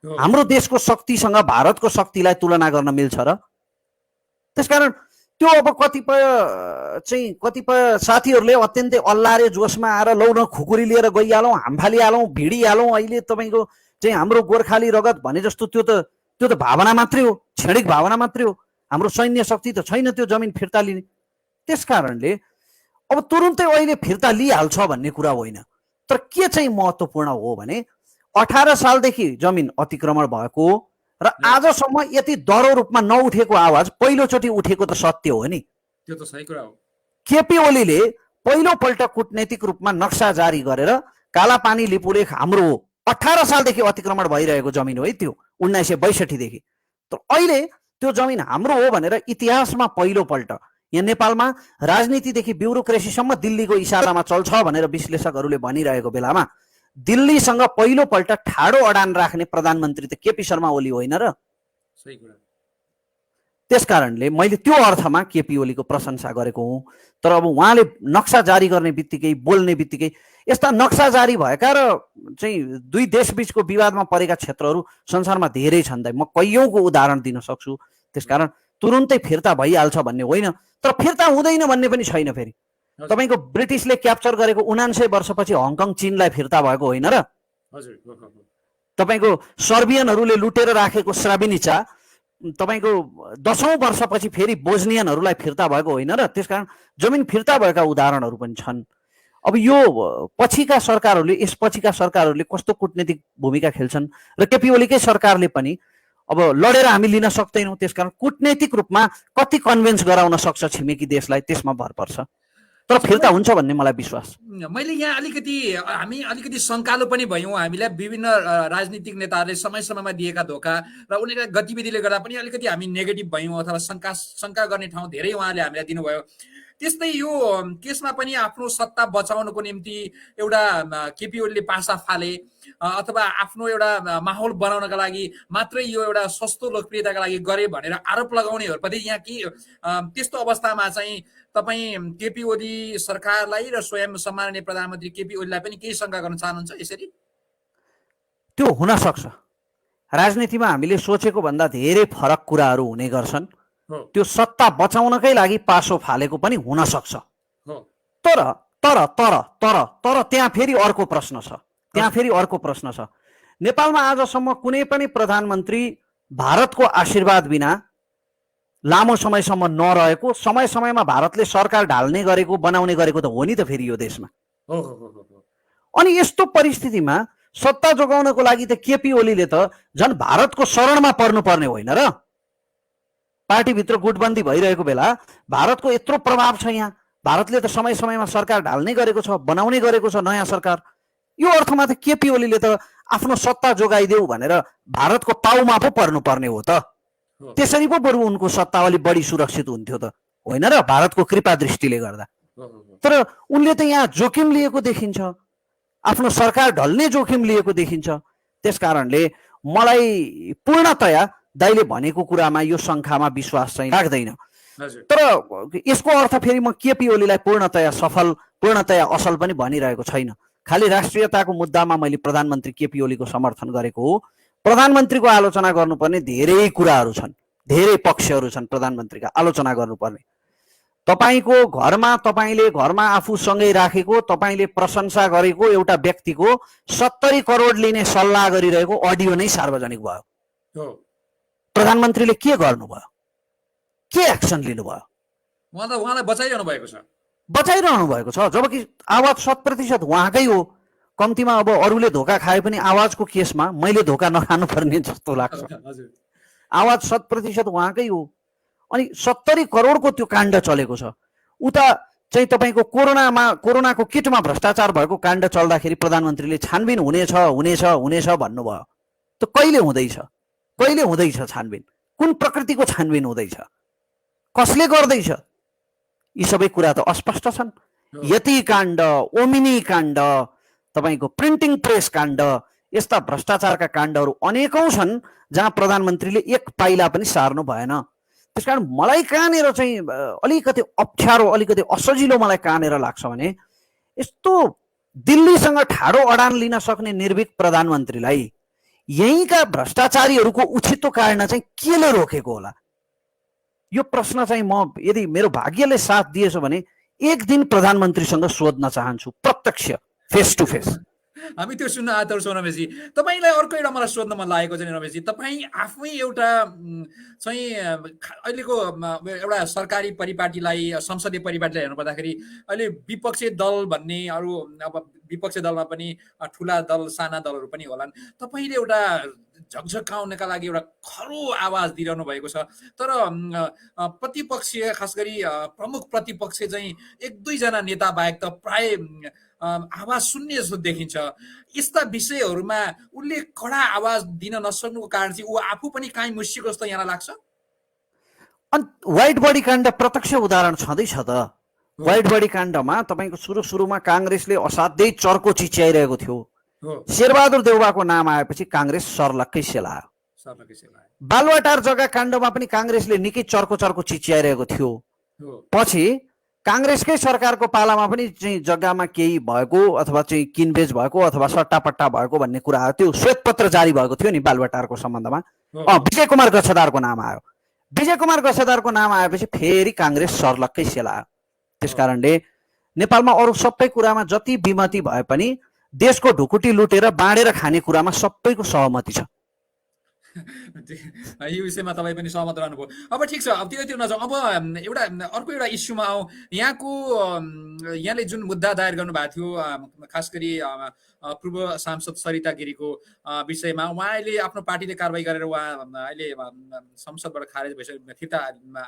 हाम्रो देशको शक्तिसँग भारतको शक्तिलाई तुलना गर्न मिल्छ र? त्यसकारण त्यो अब कतिपय साथीहरूले अत्यन्तै अल्लारे जोसमा आएर लौ न खुकुरी लिएर गइहालौँ, हाम्फालिहालौँ, भिडिहालौँ, अहिले तपाईँको चाहिँ हाम्रो गोर्खाली रगत भने जस्तो त्यो त भावना मात्रै हो, क्षणिक भावना मात्रै हो। हाम्रो सैन्य शक्ति त छैन त्यो जमिन फिर्ता लिने। त्यसकारणले अब तुरुन्तै अहिले फिर्ता लिइहाल्छ भन्ने कुरा होइन। तर के चाहिँ महत्त्वपूर्ण हो भने 18 सालदेखि जमिन अतिक्रमण भएको र आजसम्म यति दह्रो रूपमा नउठेको आवाज पहिलोचोटि उठेको त सत्य हो नि। त्यो त सही कुरा हो। केपी ओलीले पहिलोपल्ट कूटनैतिक रूपमा नक्सा जारी गरेर कालापानी लिपुलेख हाम्रो 18 सालदेखि अतिक्रमण भइरहेको जमिन हो है त्यो, 1962 देखि। तर अहिले त्यो जमिन हाम्रो हो भनेर इतिहासमा पहिलोपल्ट यहाँ नेपालमा राजनीतिदेखि ब्युरोक्रेसीसम्म दिल्लीको इसारामा चल्छ भनेर विश्लेषकहरूले भनिरहेको बेलामा दिल्लीसँग पहिलोपल्ट ठाडो अडान राख्ने प्रधानमन्त्री त केपी शर्मा ओली होइन र? सही कुरा। त्यसकारणले मैले त्यो अर्थमा केपी ओलीको प्रशंसा गरेको हुँ। तर अब उहाँले नक्सा जारी गर्ने बित्तिकै, बोल्ने बित्तिकै यस्ता नक्सा जारी भएका र चाहिँ दुई देशबीचको विवादमा परेका क्षेत्रहरू संसारमा धेरै छन्। म कैयौँको उदाहरण दिन सक्छु। त्यसकारण तुरुन्तै फिर्ता भइहाल्छ भन्ने होइन, तर फिर्ता हुँदैन भन्ने पनि छैन। फेरि तपाईँको ब्रिटिसले क्याप्चर गरेको 79 वर्षपछि हङकङ चीनलाई फिर्ता भएको होइन र? तपाईँको सर्बियनहरूले लुटेर राखेको स्राबिनिचा तपाईँको 10औं वर्षपछि फेरि बोस्नियनहरूलाई फिर्ता भएको होइन र? त्यसकारण जमिन फिर्ता भएका उदाहरणहरू पनि छन्। अब यो पछिका सरकारहरूले, यसपछिका सरकारहरूले कस्तो कूटनीतिक भूमिका खेल्छन् र केपी ओलीकै सरकारले पनि अब लडेर हामी लिन सक्दैनौँ। त्यसकारण कूटनैतिक रूपमा कति कन्भिन्स गराउन सक्छ छिमेकी देशलाई, त्यसमा भर पर्छ। तर फिर्ता हुन्छ भन्ने मलाई विश्वास। मैले यहाँ हामी अलिकति शङ्कालु पनि भयौँ। हामीलाई विभिन्न राजनीतिक नेताहरूले समय समयमा दिएका धोका र उनीहरूका गतिविधिले गर्दा पनि अलिकति हामी नेगेटिभ भयौँ अथवा शङ्का गर्ने ठाउँ धेरै उहाँले हामीलाई दिनुभयो। त्यस्तै यो केसमा पनि आफ्नो सत्ता बचाउनको निम्ति एउटा केपी ओलीले पासा फाले अथवा आफ्नो एउटा माहौल बनाउनका लागि मात्रै यो एउटा सस्तो लोकप्रियताका लागि गरे भनेर आरोप लगाउनेहरूप्रति यहाँ के त्यस्तो अवस्थामा चाहिँ तपाईँ केपी ओली सरकारलाई र स्वयं सम्माननीय प्रधानमन्त्री केपी ओलीलाई पनि केही शङ्का गर्न चाहनुहुन्छ यसरी? त्यो हुन सक्छ। राजनीतिमा हामीले सोचेको भन्दा धेरै फरक कुराहरू हुने गर्छन्। त्यो सत्ता बचाउनकै लागि पासो फालेको पनि हुन सक्छ। तर तर तर तर तर त्यहाँ फेरि अर्को प्रश्न छ। नेपालमा आजसम्म कुनै पनि प्रधानमन्त्री भारतको आशीर्वाद बिना लामो समयसम्म नरहेको, समय समयमा भारतले सरकार ढाल्ने गरेको, बनाउने गरेको त हो नि त फेरि यो देशमा। अनि यस्तो परिस्थितिमा सत्ता जोगाउनको लागि त केपी ओलीले त झन् भारतको शरणमा पर्नुपर्ने होइन र? पार्टीभित्र गुटबन्दी भइरहेको बेला भारतको यत्रो प्रभाव छ यहाँ। भारतले त समय समयमा सरकार ढाल्ने गरेको छ, बनाउने गरेको छ नयाँ सरकार। यो अर्थमा त केपी ओलीले त आफ्नो सत्ता जोगाइदेऊ भनेर भारतको पाउमा पो पर्नुपर्ने हो त। त्यसरी पो बरु उनको सत्ता अलि बढी सुरक्षित हुन्थ्यो त, होइन र? भारतको कृपा दृष्टिले गर्दा। तर उनले त यहाँ जोखिम लिएको देखिन्छ, आफ्नो सरकार ढल्ने जोखिम लिएको देखिन्छ। त्यसकारणले मलाई पूर्णतया दाइले भनेको कुरामा, यो शङ्कामा विश्वास चाहिँ राख्दैन। तर यसको अर्थ फेरि म केपी ओलीलाई पूर्णतया सफल, पूर्णतया असल पनि भनिरहेको छैन। खालि राष्ट्रियताको मुद्दामा मैले प्रधानमन्त्री केपी ओलीको समर्थन गरेको हो। प्रधानमन्त्रीको आलोचना गर्नुपर्ने धेरै कुराहरू छन्, धेरै पक्षहरू छन् प्रधानमन्त्रीका आलोचना गर्नुपर्ने। तपाईँको घरमा, तपाईँले घरमा आफूसँगै राखेको, तपाईँले प्रशंसा गरेको एउटा व्यक्तिको 70 करोड लिने सल्लाह गरिरहेको अडियो नै सार्वजनिक भयो। प्रधानमन्त्रीले के गर्नुभयो? के एक्सन लिनुभयो? उहाँलाई बचाइरहनु भएको छ। जबकि आवाज 100% उहाँकै हो। कम्तीमा अब अरूले धोका खाए पनि आवाजको केसमा मैले धोका नखानु पर्ने जस्तो लाग्छ। आवाज 100% उहाँकै हो। अनि 70 करोडको त्यो काण्ड चलेको छ। उता चाहिँ तपाईँको कोरोनाको किटमा भ्रष्टाचार भएको काण्ड चल्दाखेरि प्रधानमन्त्रीले छानबिन हुनेछ भन्नुभयो। त कहिले हुँदैछ छानबिन? कुन प्रकृतिको छानबिन हुँदैछ? कसले गर्दैछ? यी सबै कुरा त अस्पष्ट छन्। यति काण्ड, ओमिनी काण्ड, तपाईँको प्रिन्टिङ प्रेस काण्ड, यस्ता भ्रष्टाचारका काण्डहरू अनेकौं छन् जहाँ प्रधानमन्त्रीले एक पाइला पनि सार्नु भएन। त्यसकारण मलाई कहाँनिर चाहिँ अलिकति अप्ठ्यारो, अलिकति असजिलो मलाई कहाँनिर लाग्छ भने यस्तो दिल्लीसँग ठाडो अडान लिन सक्ने निर्भीक प्रधानमन्त्रीलाई यहीँका भ्रष्टाचारीहरूको उछितो काट्न चाहिँ केले रोकेको होला? यो प्रश्न चाहिँ म यदि मेरो भाग्यले साथ दिएछ भने एक दिन प्रधानमन्त्रीसँग सोध्न चाहन्छु, प्रत्यक्ष, फेस टु फेस। हामी त्यो सुन्न आतुर छौँ रमेशजी। तपाईँलाई अर्को एउटा मलाई सोध्न मन लागेको चाहिँ रमेशजी, तपाईँ आफै एउटा चाहिँ अहिलेको एउटा सरकारी परिपाटीलाई, संसदीय परिपाटीलाई हेर्नु पर्दाखेरि अहिले विपक्षी दल भन्ने, अरू अब विपक्षी दलमा पनि ठुला दल, साना दलहरू पनि होलान्। तपाईँले एउटा झकझकाउनका लागि एउटा खरो आवाज दिइरहनु भएको छ। तर प्रतिपक्षीय, खास गरी प्रमुख प्रतिपक्ष चाहिँ 1-2 जना नेता बाहेक त प्राय आवाज सुन्ने जस्तो देखिन्छ। यस्ता विषयहरूमा उनले कडा आवाज दिन नसक्नुको कारण चाहिँ ऊ आफू पनि काहीँ मुसिएको जस्तो यहाँ लाग्छ। अनि व्हाइट बडी काण्ड प्रत्यक्ष उदाहरण छँदैछ त। व्हाइट बडी काण्डमा तपाईँको सुरुमा काङ्ग्रेसले असाध्यै चर्को चिच्याइरहेको थियो। शेरबहादुर देउवाको नाम आएपछि काङ्ग्रेस सर्लक्कै सेलायो। सर्नकै सेवा बालुवाटार जग्गा काण्डमा पनि काङ्ग्रेसले निकै चर्को चर्को चिच्याइरहेको थियो। हो। पछि काङ्ग्रेसकै सरकारको पालामा पनि चाहिँ जग्गामा केही भएको अथवा चाहिँ किनबेच भएको अथवा सट्टापट्टा भएको भन्ने कुरा आयो। त्यो श्वेतपत्र जारी भएको थियो नि बालुवाटारको सम्बन्धमा। विजय कुमार गच्छदारको नाम आयो। विजय कुमार गच्छदारको नाम आएपछि फेरि काङ्ग्रेस सर्लक्कै सेलायो। त्यस कारणले नेपालमा अरू सबै कुरामा जति विमति भए पनि देशको ढुकुटी लुटेर बाँडेर खाने कुरामा सबैको सहमति छ। यो विषयमा तपाईँ पनि सहमत रहनुभयो। अब ठिक छ, अब त्यो नजाउँ। अब एउटा अर्को एउटा इस्युमा आउँ। यहाँले जुन मुद्दा दायर गर्नुभएको थियो, खास गरी पूर्व सांसद सरिता गिरीको विषयमा, उहाँले आफ्नो पार्टीले कारवाही गरेर उहाँ अहिले संसदबाट खारेज भइसक्नु, फिर्ता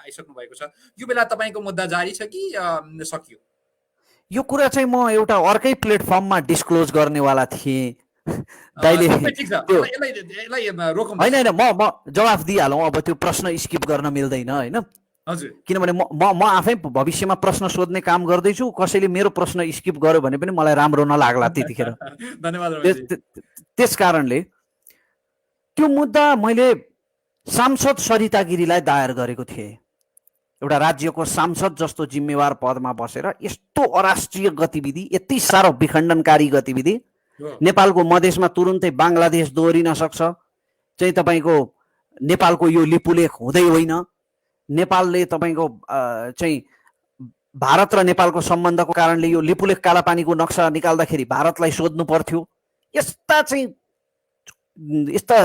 आइसक्नु भएको छ। यो बेला तपाईँको मुद्दा जारी छ कि सकियो? यो कुरा चाहिँ म एउटा अर्कै प्लेटफर्ममा डिस्क्लोज गर्नेवाला थिएँ। दाइले होइन म जवाफ दिइहालौँ। अब त्यो प्रश्न स्किप गर्न मिल्दैन होइन, हजुर। किनभने म आफै भविष्यमा प्रश्न सोध्ने काम गर्दैछु। कसैले मेरो प्रश्न स्किप गर्यो भने पनि मलाई राम्रो नलाग्ला त्यतिखेर। धन्यवाद। त्यस कारणले त्यो मुद्दा मैले सांसद सरिता गिरीलाई दायर गरेको थिएँ। एउटा राज्यको सांसद जस्तो जिम्मेवार पदमा बसेर यस्तो अराष्ट्रिय गतिविधि, यति साह्रो विखण्डनकारी गतिविधि, नेपालको मधेसमा तुरुन्तै बङ्गलादेश दोहोरिन सक्छ चाहिँ तपाईँको नेपालको यो लिपुलेख हुँदै होइन। नेपालले तपाईँको चाहिँ भारत र नेपालको सम्बन्धको कारणले यो लिपुलेख कालापानीको नक्सा निकाल्दाखेरि भारतलाई सोध्नु पर्थ्यो। यस्ता चाहिँ यस्ता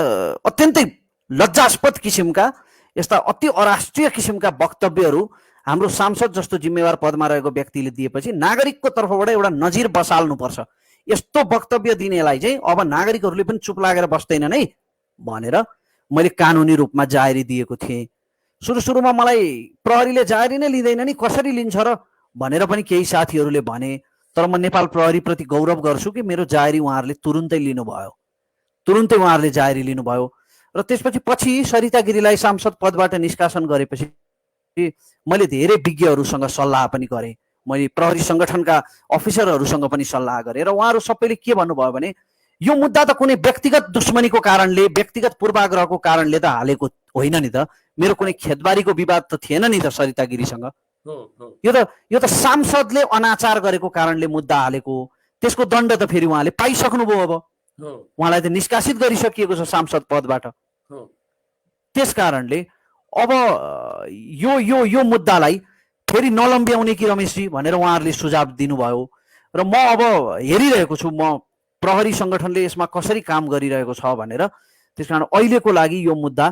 अत्यन्तै लज्जास्पद किसिमका, यस्ता अति अराष्ट्रिय किसिमका वक्तव्यहरू हाम्रो सांसद जस्तो जिम्मेवार पदमा रहेको व्यक्तिले दिएपछि नागरिकको तर्फबाट एउटा नजिर बसाल्नुपर्छ। यस्तो वक्तव्य दिनेलाई चाहिँ अब नागरिकहरूले पनि चुप लागेर बस्दैनन् है भनेर मैले कानुनी रूपमा जाहेरी दिएको थिएँ। सुरुमा मलाई प्रहरीले जाहेरी नै लिँदैन नि, कसरी लिन्छ र भनेर पनि केही साथीहरूले भने। तर म नेपाल प्रहरीप्रति गौरव गर्छु कि मेरो जाहेरी उहाँहरूले तुरुन्तै लिनुभयो, तुरुन्तै उहाँहरूले जाहेरी लिनुभयो। र त्यसपछि सरिता गिरीलाई सांसद पदबाट निष्कासन गरेपछि मैले धेरै विज्ञहरूसँग सल्लाह पनि गरेँ। मैले प्रहरी सङ्गठनका अफिसरहरूसँग पनि सल्लाह गरेँ र उहाँहरू सबैले के भन्नुभयो भने यो मुद्दा त कुनै व्यक्तिगत दुश्मनीको कारणले, व्यक्तिगत पूर्वाग्रहको कारणले त हालेको होइन नि त। मेरो कुनै खेतबारीको विवाद त थिएन नि त सरिता गिरीसँग। यो त सांसदले अनाचार गरेको कारणले मुद्दा हालेको, त्यसको दण्ड त फेरि उहाँले पाइसक्नुभयो। अब उहाँलाई त निष्कासित गरिसकिएको छ सांसद पदबाट। त्यस कारणले अब यो मुद्दालाई फेरि नलम्ब्याउने कि रमेशजी भनेर उहाँहरूले सुझाव दिनुभयो र म अब हेरिरहेको छु म प्रहरी सङ्गठनले यसमा कसरी काम गरिरहेको छ भनेर। त्यसकारण अहिलेको लागि यो मुद्दा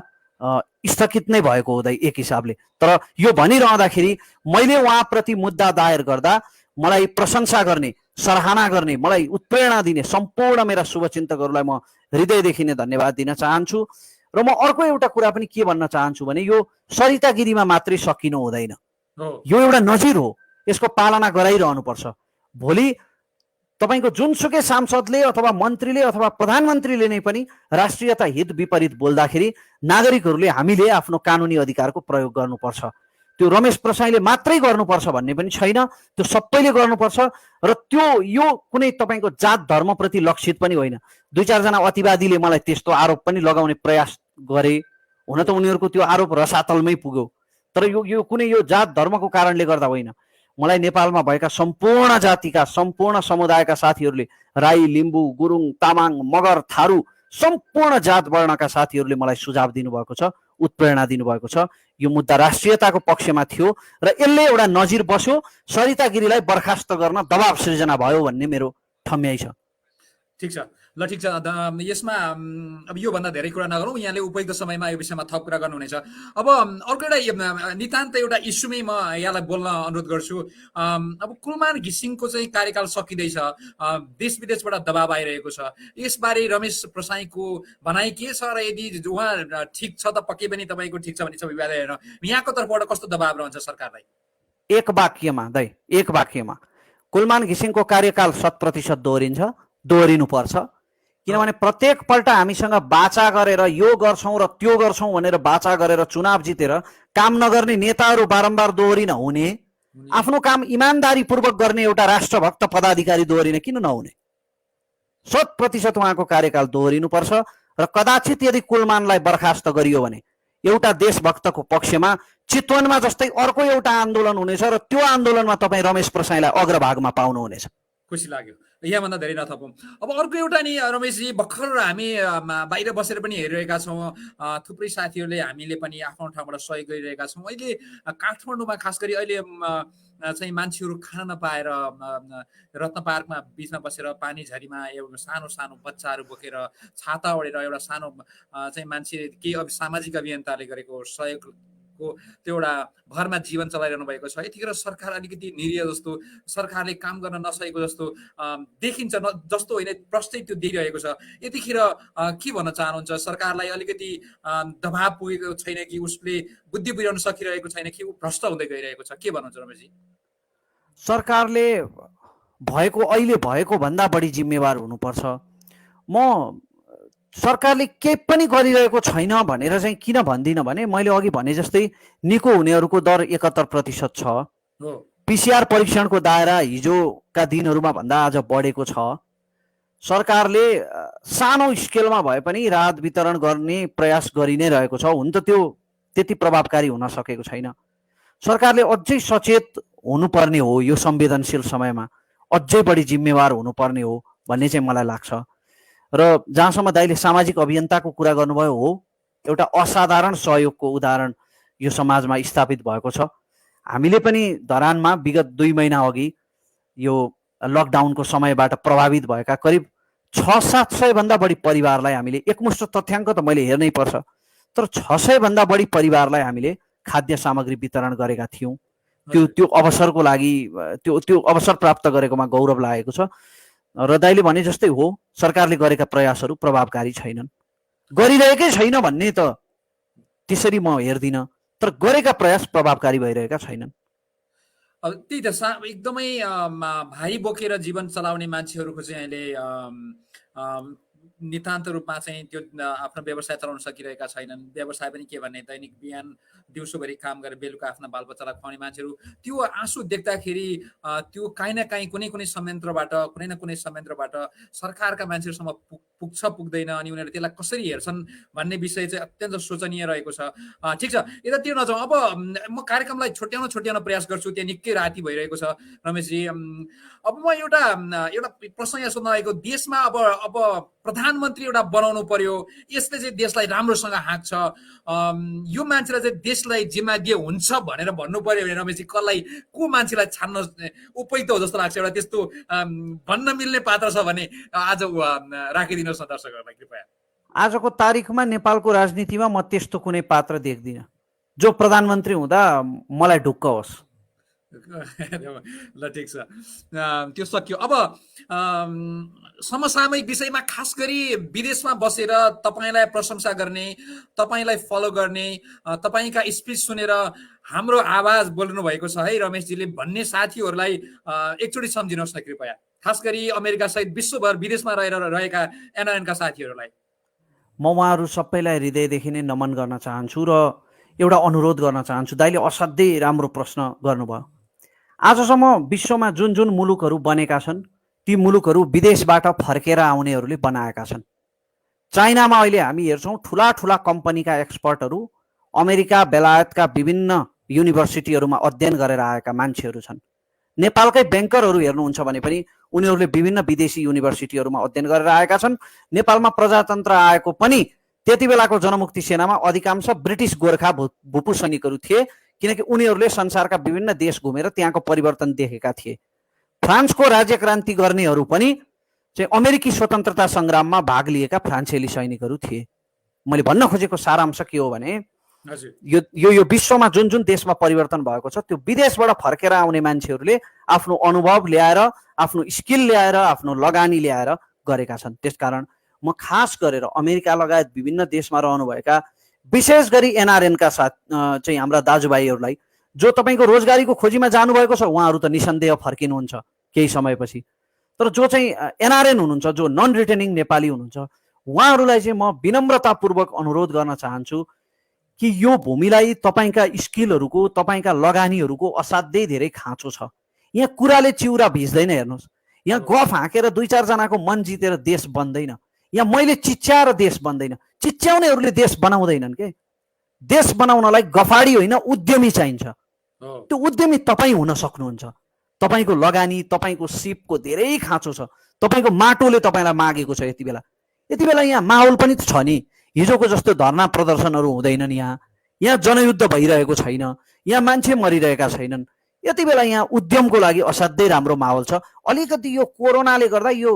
स्थगित नै भएको हुँदै एक हिसाबले। तर यो भनिरहँदाखेरि मैले उहाँप्रति मुद्दा दायर गर्दा मलाई प्रशंसा गर्ने, सराहना गर्ने, मलाई उत्प्रेरणा दिने सम्पूर्ण मेरा शुभचिन्तकहरूलाई म हृदयदेखि नै धन्यवाद दिन चाहन्छु। र म अर्को एउटा कुरा पनि के भन्न चाहन्छु भने यो सरिता गिरीमा मात्रै सकिनु हुँदैन, यो एउटा नजिर हो, यसको पालना गराइरहनुपर्छ। भोलि तपाईँको जुनसुकै सांसदले अथवा मन्त्रीले अथवा प्रधानमन्त्रीले नै पनि राष्ट्रियता हित विपरीत बोल्दाखेरि नागरिकहरूले हामीले आफ्नो कानुनी अधिकारको प्रयोग गर्नुपर्छ। त्यो रमेश प्रसाईले मात्रै गर्नुपर्छ भन्ने पनि छैन, त्यो सबैले गर्नुपर्छ। र त्यो यो कुनै तपाईँको जात धर्मप्रति लक्षित पनि होइन। 2-4 जना अतिवादीले मलाई त्यस्तो आरोप पनि लगाउने प्रयास गरे, हुन त उनीहरूको त्यो आरोप रसातलमै पुग्यो। तर यो कुनै यो जात धर्मको कारणले गर्दा होइन। मलाई नेपालमा भएका सम्पूर्ण जातिका, सम्पूर्ण समुदायका साथीहरूले, राई, लिम्बू, गुरुङ, तामाङ, मगर, थारू सम्पूर्ण जात वर्णका साथीहरूले मलाई सुझाव दिनुभएको छ, उत्प्रेरणा दिनुभएको छ। यो मुद्दा राष्ट्रियताको पक्षमा थियो र यसले एउटा नजिर बस्यो। सरिता गिरीलाई बर्खास्त गर्न दबाब सृजना भयो भन्ने मेरो ठम्याइ छ। ठिक छ, ल ठिक छ। यसमा अब योभन्दा धेरै कुरा नगरौँ, यहाँले उपयुक्त समयमा यो विषयमा थप कुरा गर्नुहुनेछ। अब अर्को एउटा नितान्त एउटा इस्युमै म यहाँलाई बोल्न अनुरोध गर्छु। अब कुलमान घिसिङको चाहिँ कार्यकाल सकिँदैछ, देश विदेशबाट दबाब आइरहेको छ। यसबारे रमेश प्रसाईको भनाइ के छ र यदि उहाँ ठिक छ त पक्कै पनि तपाईँको ठिक छ भन्ने छ विवाद हेर्न यहाँको तर्फबाट कस्तो दबाब रहन्छ सरकारलाई? एक वाक्यमा कुलमान घिसिङको कार्यकाल 100% दोहोरिनुपर्छ। किनभने प्रत्येक पल्ट हामीसँग बाचा गरेर यो गर्छौँ र त्यो गर्छौँ भनेर बाचा गरेर चुनाव जितेर काम नगर्ने नेताहरू बारम्बार दोहोरिन हुने, आफ्नो काम इमान्दारीपूर्वक गर्ने एउटा राष्ट्रभक्त पदाधिकारी दोहोरिन किन नहुने? 100% उहाँको कार्यकाल दोहोरिनुपर्छ र कदाचित यदि कुलमानलाई बर्खास्त गरियो भने एउटा देशभक्तको पक्षमा चितवनमा जस्तै अर्को एउटा आन्दोलन हुनेछ र त्यो आन्दोलनमा तपाईँ रमेश प्रसाईलाई अग्रभागमा पाउनुहुनेछ। खुसी लाग्यो। यहाँभन्दा धेरै नथपौँ। अब अर्को एउटा नि रमेशजी, भर्खर हामी बाहिर बसेर पनि हेरिरहेका छौँ, थुप्रै साथीहरूले हामीले पनि आफ्नो ठाउँबाट सहयोग गरिरहेका छौँ। अहिले काठमाडौँमा खास गरी अहिले चाहिँ मान्छेहरू खान नपाएर रत्न पार्कमा बिचमा बसेर पानी झरीमा एउटा सानो सानो बच्चाहरू बोकेर छाता ओढेर एउटा सानो चाहिँ मान्छे केही सामाजिक अभियन्ताले गरेको सहयोगको त्यो एउटा भरमा जीवन चलाइरहनु भएको छ। यतिखेर सरकार अलिकति निरीह जस्तो, सरकारले काम गर्न नसकेको जस्तो देखिन्छ, जस्तो होइन, प्रष्टै त्यो देखिरहेको छ। यतिखेर के भन्न चाहनुहुन्छ? सरकारलाई अलिकति दबाब पुगेको छैन कि उसले बुद्धि बुझाउन सकिरहेको छैन कि ऊ भ्रष्ट हुँदै गइरहेको छ? के भन्नुहुन्छ रमेशजी? सरकारले अहिले भएको भन्दा बढी जिम्मेवार हुनुपर्छ। म सरकारले केही पनि गरिरहेको छैन भनेर चाहिँ किन भन्दिनँ भने मैले अघि भने जस्तै निको हुनेहरूको दर 71% छ। पिसिआर परीक्षणको दायरा हिजोका दिनहरूमा भन्दा आज बढेको छ। सरकारले सानो स्केलमा भए पनि राहत वितरण गर्ने प्रयास गरि नै रहेको छ। हुन त त्यो त्यति प्रभावकारी हुन सकेको छैन। सरकारले अझै सचेत हुनुपर्ने हो, यो संवेदनशील समयमा अझै बढी जिम्मेवार हुनुपर्ने हो भन्ने चाहिँ मलाई लाग्छ। र जहाँसम्म दाइले सामाजिक अभियन्ताको कुरा गर्नुभयो, हो, एउटा असाधारण सहयोगको उदाहरण यो समाजमा स्थापित भएको छ। हामीले पनि धरानमा विगत 2 महिना अघि यो लकडाउनको समयबाट प्रभावित भएका करिब 600-700 भन्दा बढी परिवारलाई हामीले, एकमुष्ट तथ्याङ्क त मैले हेर्नै पर्छ, तर 600 भन्दा बढी परिवारलाई हामीले खाद्य सामग्री वितरण गरेका थियौँ। त्यो अवसरको लागि त्यो अवसर प्राप्त गरेकोमा गौरव लागेको छ। र दाइले भने जस्तै हो, सरकारले गरेका प्रयासहरू प्रभावकारी छैनन्। गरिरहेकै छैन भन्ने त त्यसरी म हेर्दिनँ, तर गरेका प्रयास प्रभावकारी भइरहेका छैनन्। अब त्यही त एकदमै भारी बोकेर जीवन चलाउने मान्छेहरूको चाहिँ अहिले नितान्त रूपमा चाहिँ त्यो आफ्नो व्यवसाय चलाउन सकिरहेका छैनन्। व्यवसाय पनि के भन्ने, दैनिक बिहान दिउँसोभरि काम गरेर बेलुका आफ्ना बालबच्चालाई खुवाउने मान्छेहरू, त्यो आँसु देख्दाखेरि त्यो काहीँ न काहीँ कुनै कुनै संयन्त्रबाट सरकारका मान्छेहरूसम्म पुग्छ पुग्दैन, अनि उनीहरूले त्यसलाई कसरी हेर्छन् भन्ने विषय चाहिँ अत्यन्त शोचनीय रहेको छ। ठिक छ, यतातिर नजाउँ। अब म कार्यक्रमलाई छुट्याउन प्रयास गर्छु, त्यहाँ निकै राति भइरहेको छ रमेशजी। अब म एउटा प्रश्न यहाँ सोध्न लागेको, देशमा अब प्रधानमन्त्री एउटा बनाउनु पर्यो, यसले चाहिँ देशलाई राम्रोसँग हाँक्छ, यो मान्छेलाई चाहिँ देशलाई जिम्मा दिए हुन्छ भनेर भन्नु पर्यो भने रमेशजी को मान्छेलाई छान्न उपयुक्त हो जस्तो लाग्छ? एउटा त्यस्तो भन्न मिल्ने पात्र छ भने आज राखिदिनुहोस् न दर्शकहरूलाई कृपया। आजको तारिखमा नेपालको राजनीतिमा म त्यस्तो कुनै पात्र देख्दिनँ जो प्रधानमन्त्री हुँदा मलाई ढुक्क होस्। ल ठिक छ, त्यो सक्यो। अब समसामयिक विषयमा खास गरी विदेशमा बसेर तपाईँलाई प्रशंसा गर्ने, तपाईँलाई फलो गर्ने, तपाईँका स्पिच सुनेर हाम्रो आवाज बोल्नु भएको छ है रमेशजीले भन्ने साथीहरूलाई एकचोटि सम्झिनुहोस् न कृपया, खास गरी अमेरिका सहित विश्वभर विदेशमा रहेका एनआरएनका साथीहरूलाई। म उहाँहरू सबैलाई हृदयदेखि नै नमन गर्न चाहन्छु र एउटा अनुरोध गर्न चाहन्छु। दाइले असाध्यै राम्रो प्रश्न गर्नुभयो। आजसम्म विश्वमा जुन जुन मुलुकहरू बनेका छन्, ती मुलुकहरू विदेशबाट फर्केर आउनेहरूले बनाएका छन्। चाइनामा अहिले हामी हेर्छौँ ठुला ठुला कम्पनीका एक्सपर्टहरू अमेरिका बेलायतका विभिन्न युनिभर्सिटीहरूमा अध्ययन गरेर आएका मान्छेहरू छन्। नेपालकै ब्याङ्करहरू हेर्नुहुन्छ भने पनि उनीहरूले विभिन्न विदेशी युनिभर्सिटीहरूमा अध्ययन गरेर आएका छन्। नेपालमा प्रजातन्त्र आएको पनि त्यति बेलाको जनमुक्ति सेनामा अधिकांश ब्रिटिस गोर्खा भूपू सैनिकहरू थिए, किनकि उनीहरूले संसारका विभिन्न देश घुमेर त्यहाँको परिवर्तन देखेका थिए। फ्रान्सको राज्य क्रान्ति गर्नेहरू पनि चाहिँ अमेरिकी स्वतन्त्रता सङ्ग्राममा भाग लिएका फ्रान्सेली सैनिकहरू थिए। मैले भन्न खोजेको सारांश के हो भने यो विश्वमा जुन जुन देशमा परिवर्तन भएको छ त्यो विदेशबाट फर्केर आउने मान्छेहरूले आफ्नो अनुभव ल्याएर, आफ्नो स्किल ल्याएर, आफ्नो लगानी ल्याएर गरेका छन्। त्यसकारण म खास गरेर अमेरिका लगायत विभिन्न देशमा रहनुभएका विशेष गरी एनआरएनका साथ चाहिँ हाम्रा दाजुभाइहरूलाई जो तपाईँको रोजगारीको खोजीमा जानुभएको छ, उहाँहरू त निसन्देह फर्किनुहुन्छ केही समयपछि, तर जो चाहिँ एनआरएन हुनुहुन्छ, जो नन रिटर्निङ नेपाली हुनुहुन्छ, उहाँहरूलाई चाहिँ म विनम्रतापूर्वक अनुरोध गर्न चाहन्छु कि यो भूमिलाई तपाईँका स्किलहरूको, तपाईँका लगानीहरूको असाध्यै धेरै खाँचो छ। यहाँ कुराले चिउरा भिज्दैन। हेर्नुहोस्, यहाँ गफ हाँकेर 2-4 जनाको मन जितेर देश बन्दैन। यहाँ मैले चिच्याएर देश बन्दैन, चिच्याउनेहरूले देश बनाउँदैनन् के। देश बनाउनलाई गफाडी होइन उद्यमी चाहिन्छ। त्यो उद्यमी तपाईँ हुन सक्नुहुन्छ। तपाईँको लगानी, तपाईँको सिपको धेरै खाँचो छ, तपाईँको माटोले तपाईँलाई मागेको छ। यति बेला यहाँ माहौल पनि छ नि, हिजोको जस्तो धर्ना प्रदर्शनहरू हुँदैनन्। यहाँ जनयुद्ध भइरहेको छैन, यहाँ मान्छे मरिरहेका छैनन्। यति बेला यहाँ उद्यमको लागि असाध्यै राम्रो माहौल छ। अलिकति यो कोरोनाले गर्दा यो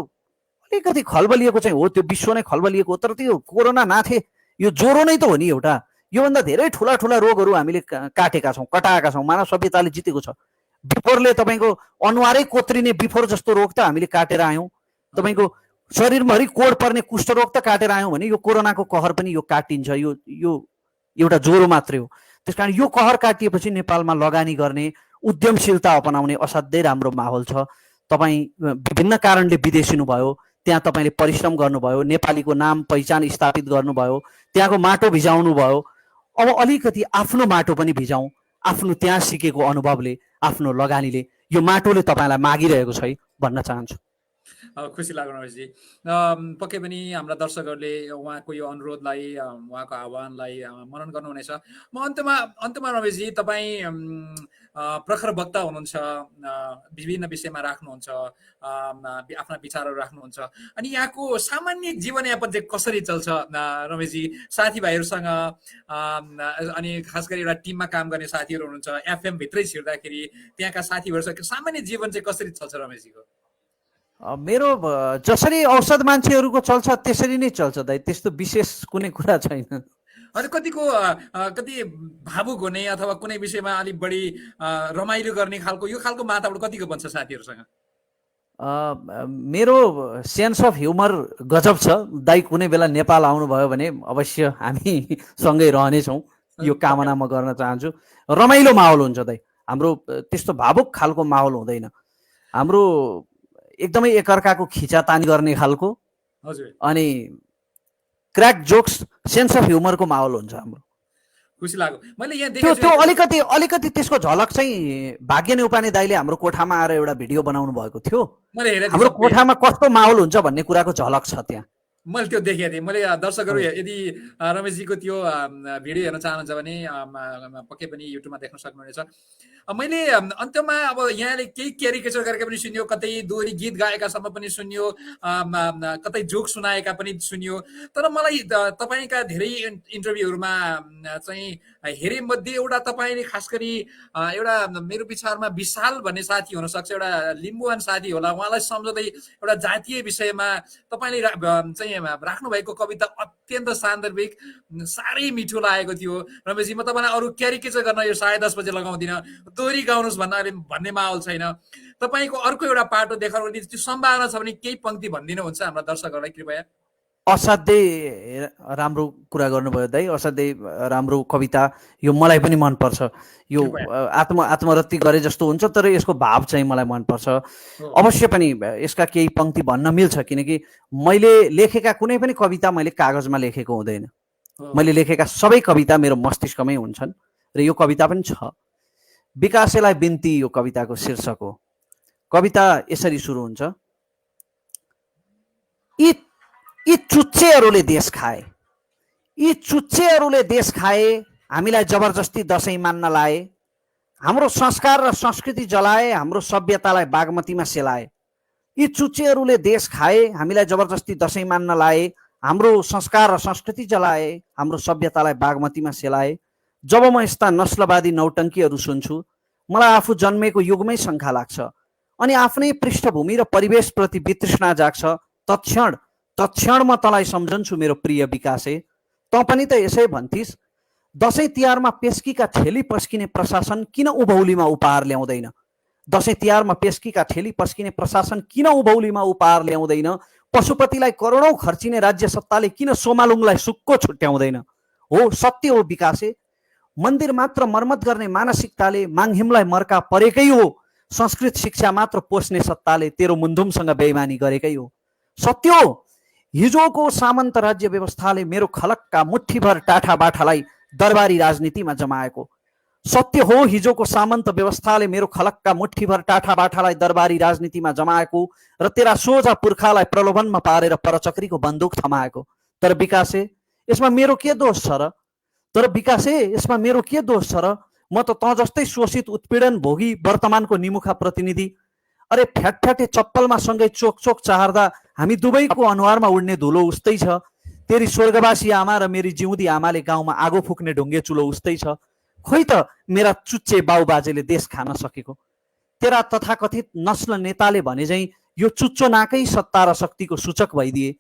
अलिकति खलबलिएको चाहिँ हो, त्यो विश्व नै खलबलिएको हो, तर त्यो कोरोना नाथे यो ज्वरो नै त हो नि एउटा। योभन्दा धेरै ठुला ठुला रोगहरू हामीले काटेका छौँ, कटाएका छौँ। मानव सभ्यताले जितेको छ। बिफोरले तपाईँको अनुहारै कोत्रिने बिफोर जस्तो रोग त हामीले काटेर आयौँ। तपाईँको शरीरभरि कोड पर्ने कुष्ठरोग त काटेर आयौँ भने यो कोरोनाको कहर पनि यो काटिन्छ। यो एउटा ज्वरो मात्रै हो। त्यसकारण यो कहर काटिएपछि नेपालमा लगानी गर्ने, उद्यमशीलता अपनाउने असाध्यै राम्रो माहौल छ। तपाईँ विभिन्न कारणले विदेशिनु भयो, त्यहाँ तपाईँले परिश्रम गर्नुभयो, नेपालीको नाम पहिचान स्थापित गर्नुभयो, त्यहाँको माटो भिजाउनु भयो। अब अलिकति आफ्नो माटो पनि भिजाउँ। आफ्नो त्यहाँ सिकेको अनुभवले, आफ्नो लगानीले यो माटोले तपाईँलाई मागिरहेको छ है भन्न चाहन्छु। खुसी लाग्यो रमेशजी। पक्कै पनि हाम्रा दर्शकहरूले उहाँको यो अनुरोधलाई, उहाँको आह्वानलाई मनन गर्नुहुनेछ। म अन्त्यमा रमेशजी, तपाईँ प्रखर वक्ता हुनुहुन्छ, विभिन्न विषयमा राख्नुहुन्छ, आफ्ना विचारहरू राख्नुहुन्छ। अनि यहाँको सामान्य जीवनयापन चाहिँ कसरी चल्छ रमेशजी? साथीभाइहरूसँग, अनि खास गरी एउटा टिममा काम गर्ने साथीहरू हुनुहुन्छ, एफएम भित्रै छिर्दाखेरि त्यहाँका साथीहरूसँग सामान्य जीवन चाहिँ कसरी चल्छ रमेशजीको? मेरो जसरी औषध मान्छेहरूको चल्छ त्यसरी नै चल्छ दाइ, त्यस्तो विशेष कुनै कुरा छैन। अनि कति भावुक हुने अथवा कुनै विषयमा अलिक बढी रमाइलो गर्ने खालको यो खालको वातावरण कतिको बन्छ साथीहरूसँग? मेरो सेन्स अफ ह्युमर गजब छ दाइ। कुनै बेला नेपाल आउनुभयो भने अवश्य हामी सँगै रहनेछौँ, यो कामना म गर्न चाहन्छु। रमाइलो माहौल हुन्छ दाइ हाम्रो, त्यस्तो भावुक खालको माहौल हुँदैन हाम्रो। एकदमै एकअर्काको खिचातानी गर्ने खालको, अनि क्र्याक जोक्स, सेन्स अफ ह्युमरको माहौल हुन्छ हाम्रो। खुसी लाग्यो मैले यहाँ देखेको छु। त्यो अलिकति त्यसको झलक चाहिँ भाग्य न्यौपाने दाइले हाम्रो कोठामा आएर एउटा भिडियो बनाउनु भएको थियो। हाम्रो कोठामा कस्तो माहौल हुन्छ भन्ने कुराको झलक छ त्यहाँ। मैले त्यो देखेको थिएँ। मैले दर्शकहरू यदि रमेशजीको त्यो भिडियो हेर्न चाहनुहुन्छ भने पक्कै पनि युट्युबमा देख्न सक्नुहुनेछ। मैले अन्त्यमा अब यहाँले केही क्यारिकेचर गरेका पनि सुनियो, कतै दोहोरी गीत गाएकासम्म पनि सुनियो, कतै जोक सुनाएका पनि सुनियो। तर मलाई तपाईँका धेरै इन्टरभ्यूहरूमा चाहिँ हेरे मध्ये एउटा तपाईँले खास गरी एउटा मेरो विचारमा विशाल भन्ने साथी हुनसक्छ, एउटा लिम्बुवान साथी होला, उहाँलाई सम्झँदै एउटा जातीय विषयमा तपाईँले चाहिँ राख्नुभएको कविता अत्यन्त सान्दर्भिक, साह्रै मिठो लागेको थियो रमेशजी। म तपाईँलाई अरू क्यारिकेचर गर्न यो 10:30 बजे लगाउँदिनँ, दोहोरी गाउनुहोस् भन्ने माहौल छैन। तपाईँको अर्को एउटा पाटो देखाउनु त्यो सम्भावना छ भने केही पङ्क्ति भनिदिनुहुन्छ हाम्रा दर्शकहरूलाई कृपया? असाध्यै राम्रो कुरा गर्नुभयो दाइ, असाध्यै राम्रो कविता। यो मलाई पनि मनपर्छ। यो आत्मरति गरे जस्तो हुन्छ, तर यसको भाव चाहिँ मलाई मनपर्छ। अवश्य पनि यसका केही पङ्क्ति भन्न मिल्छ, किनकि मैले लेखेका कुनै पनि कविता मैले कागजमा लेखेको हुँदैन। मैले लेखेका सबै कविता मेरो मस्तिष्कमै हुन्छन्, र यो कविता पनि छ। विकासेलाई बिन्ती यो कविताको शीर्षक हो। कविता यसरी सुरु हुन्छ। यी चुच्चेहरूले देश खाए, यी चुच्चेहरूले देश खाए, हामीलाई जबरजस्ती दसैँ मान्न लाए, हाम्रो संस्कार र संस्कृति जलाए, हाम्रो सभ्यतालाई बागमतीमा सेलाए। यी चुच्चेहरूले देश खाए, हामीलाई जबरजस्ती दसैँ मान्न लाए, हाम्रो संस्कार र संस्कृति जलाए, हाम्रो सभ्यतालाई बागमतीमा सेलाए। जब म यस्ता नस्लवादी नौटङ्कीहरू सुन्छु, मलाई आफू जन्मेको युगमै शङ्का लाग्छ, अनि आफ्नै पृष्ठभूमि र परिवेशप्रति वितृष्णा जाग्छ। तत्क्षण म तँलाई सम्झन्छु मेरो प्रिय विकासे, तँ पनि त यसै भन्थिस्, दसैँ तिहारमा पेस्कीका ठेली पस्किने प्रशासन किन उभौलीमा उपहार ल्याउँदैन? दसैँ तिहारमा पेस्कीका ठेली पस्किने प्रशासन किन उभौलीमा उपहार ल्याउँदैन? पशुपतिलाई करोडौँ खर्चिने राज्य सत्ताले किन सोमालुङलाई सुक्को छुट्याउँदैन? हो, सत्य हो विकासे, मन्दिर मात्र मर्मत गर्ने मानसिकताले माङहिमलाई मर्का परेकै हो। संस्कृत शिक्षा मात्र पोस्ने सत्ताले तेरो मुन्धुमसँग बेइमानी गरेकै हो। सत्य हो, हिजोको सामन्त राज्य व्यवस्थाले मेरो खलक्का मुठ्ठीभर टाठा बाठालाई दरबारी राजनीतिमा जमाएको, सत्य हो हिजोको सामन्त व्यवस्थाले मेरो खलक्का मुठ्ठीभर टाठा बाठालाई दरबारी राजनीतिमा जमाएको र तेरा सोझा पुर्खालाई प्रलोभनमा पारेर परचक्रीको बन्दुक थमाएको। तर विकासे यसमा मेरो के दोष छ र? म त तँ जस्तै शोषित उत्पीडन भोगी वर्तमानको निमुखा प्रतिनिधि। अरे फ्याटफ्याटे चप्पलमा सँगै चोक चोक चाहर्दा हामी दुवैको अनुहारमा उड्ने धुलो उस्तै छ। तेरी स्वर्गवासी आमा र मेरी जिउँदी आमाले गाउँमा आगो फुक्ने ढुङ्गे चुलो उस्तै छ। खोइ त मेरा चुच्चे बाउबाजेले देश खान सकेको। तेरा तथाकथित नस्ल नेताले भने झैँ यो चुच्चो नाकै सत्ता र शक्तिको सूचक भइदिए।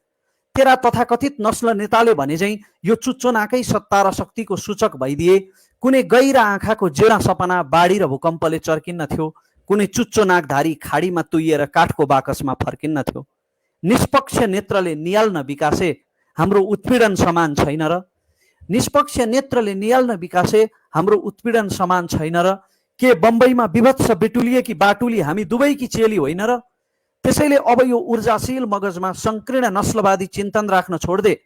तेरा तथाकथित नस्ल नेताले भने झैँ यो चुच्चो नाकै सत्ता र शक्तिको सूचक भइदिए। कुनै गहिरा आँखाको जेडा सपना बाढी र भूकम्पले चर्किन्न थियो। कुनै चुच्चो नाकधारी खाडीमा तुइएर काठको बाकसमा फर्किन्न थियो। निष्पक्ष नेत्रले निहाल्न विकासे हाम्रो उत्पीडन समान छैन र? निष्पक्ष नेत्रले निहाल्न विकासे हाम्रो उत्पीडन समान छैन र? के बम्बईमा विभत्स बेटुलिएकी बाटुली हामी दुवैकी चेली होइन र? त्यसैले अब यो ऊर्जाशील मगजमा संकीर्ण नस्लवादी चिन्तन राख्न छोड्दे।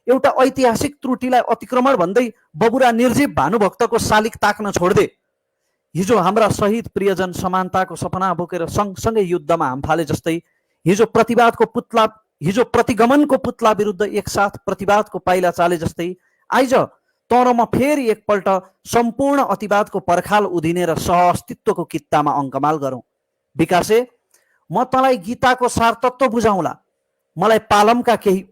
एउटा ऐतिहासिक त्रुटिलाई अतिक्रमण भन्दै बबुरा निर्जीव भानुभक्तको शालिक ताक्न छोड्दे। हिजो हाम्रा शहीद प्रियजन समानताको सपना बोकेर सँगसँगै युद्धमा हामफाले जस्तै हिजो प्रतिगमनको पुतला विरुद्ध एकसाथ प्रतिवादको पाइला चाले जस्तै आइज तँ र म फेरि एकपल्ट सम्पूर्ण अतिवादको पर्खाल उधिने र सहअस्तित्वको कित्तामा अङ्कमाल गरौँ। विकासे म तँलाई गीताको सारतत्व बुझाउँला, मलाई पालमका केही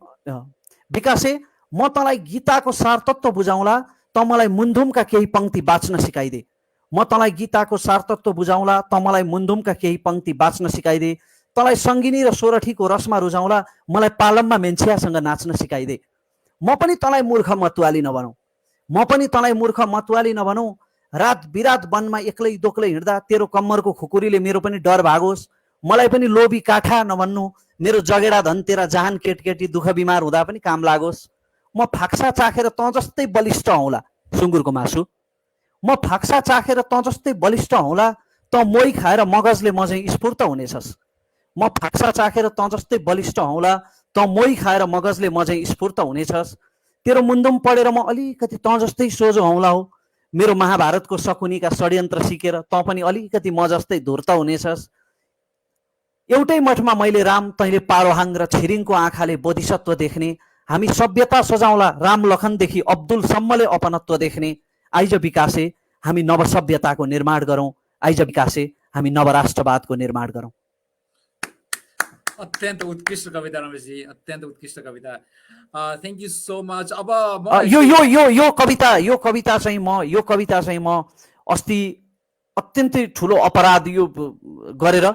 विकासे म तँलाई गीताको सारतत्व बुझाउँला, तँ मलाई मुन्धुमका केही पङ्क्ति बाँच्न सिकाइदे। म तँलाई गीताको सारतत्व बुझाउँला, तँ मलाई मुन्धुमका केही पङ्क्ति बाँच्न सिकाइदे। तँलाई सङ्गिनी र सोरठीको रसमा रुझाउँला, मलाई पालममा मेन्छियासँग नाच्न सिकाइदे। म पनि तँलाई मूर्ख मतवाली नभनौँ। रात बिरात वनमा एक्लै दोक्लै हिँड्दा तेरो कम्मरको खुकुरीले मेरो पनि डर भागोस्। मलाई पनि लोभी काठा नभन्नु, मेरो जगेडा धन तेरा जहान केटकेटी दुःख बिमार हुँदा पनि काम लागोस्। म फाक्सा चाखेर तँ जस्तै बलिष्ठ हौँला सुँगुरको मासु। म फाक्सा चाखेर तँ जस्तै बलिष्ठ हौँला, तँ मोही खाएर मगजले म झैँ स्फूर्त हुनेछस्। म फाक्सा चाखेर तँ जस्तै बलिष्ठ हौँला, तँ मोही खाएर मगजले म झैँ स्फूर्त हुनेछस्। तेरो मुन्दुम पढेर म अलिकति तँ जस्तै सोझो हौँला हो। मेरो महाभारतको शकुनीका षड्यन्त्र सिकेर तँ पनि अलिकति म जस्तै धूर्त हुनेछस्। एउटै मठमा मैले राम, तैँले पारोहाङ र छिरिङको आँखाले बोधिसत्व देख्ने। हामी सभ्यता सजाउँला, राम लखनदेखि अब्दुलसम्मले अपनत्व देख्ने। आइज विकासे हामी नवसभ्यताको निर्माण गरौँ। आइज विकासे हामी नवराष्ट्रवादको निर्माण गरौँ। अत्यन्त उत्कृष्ट कविता रमेशजी, अत्यन्त उत्कृष्ट कविता। Thank you so much. अब यो कविता चाहिँ म अस्ति अत्यन्तै ठुलो अपराध यो गरेर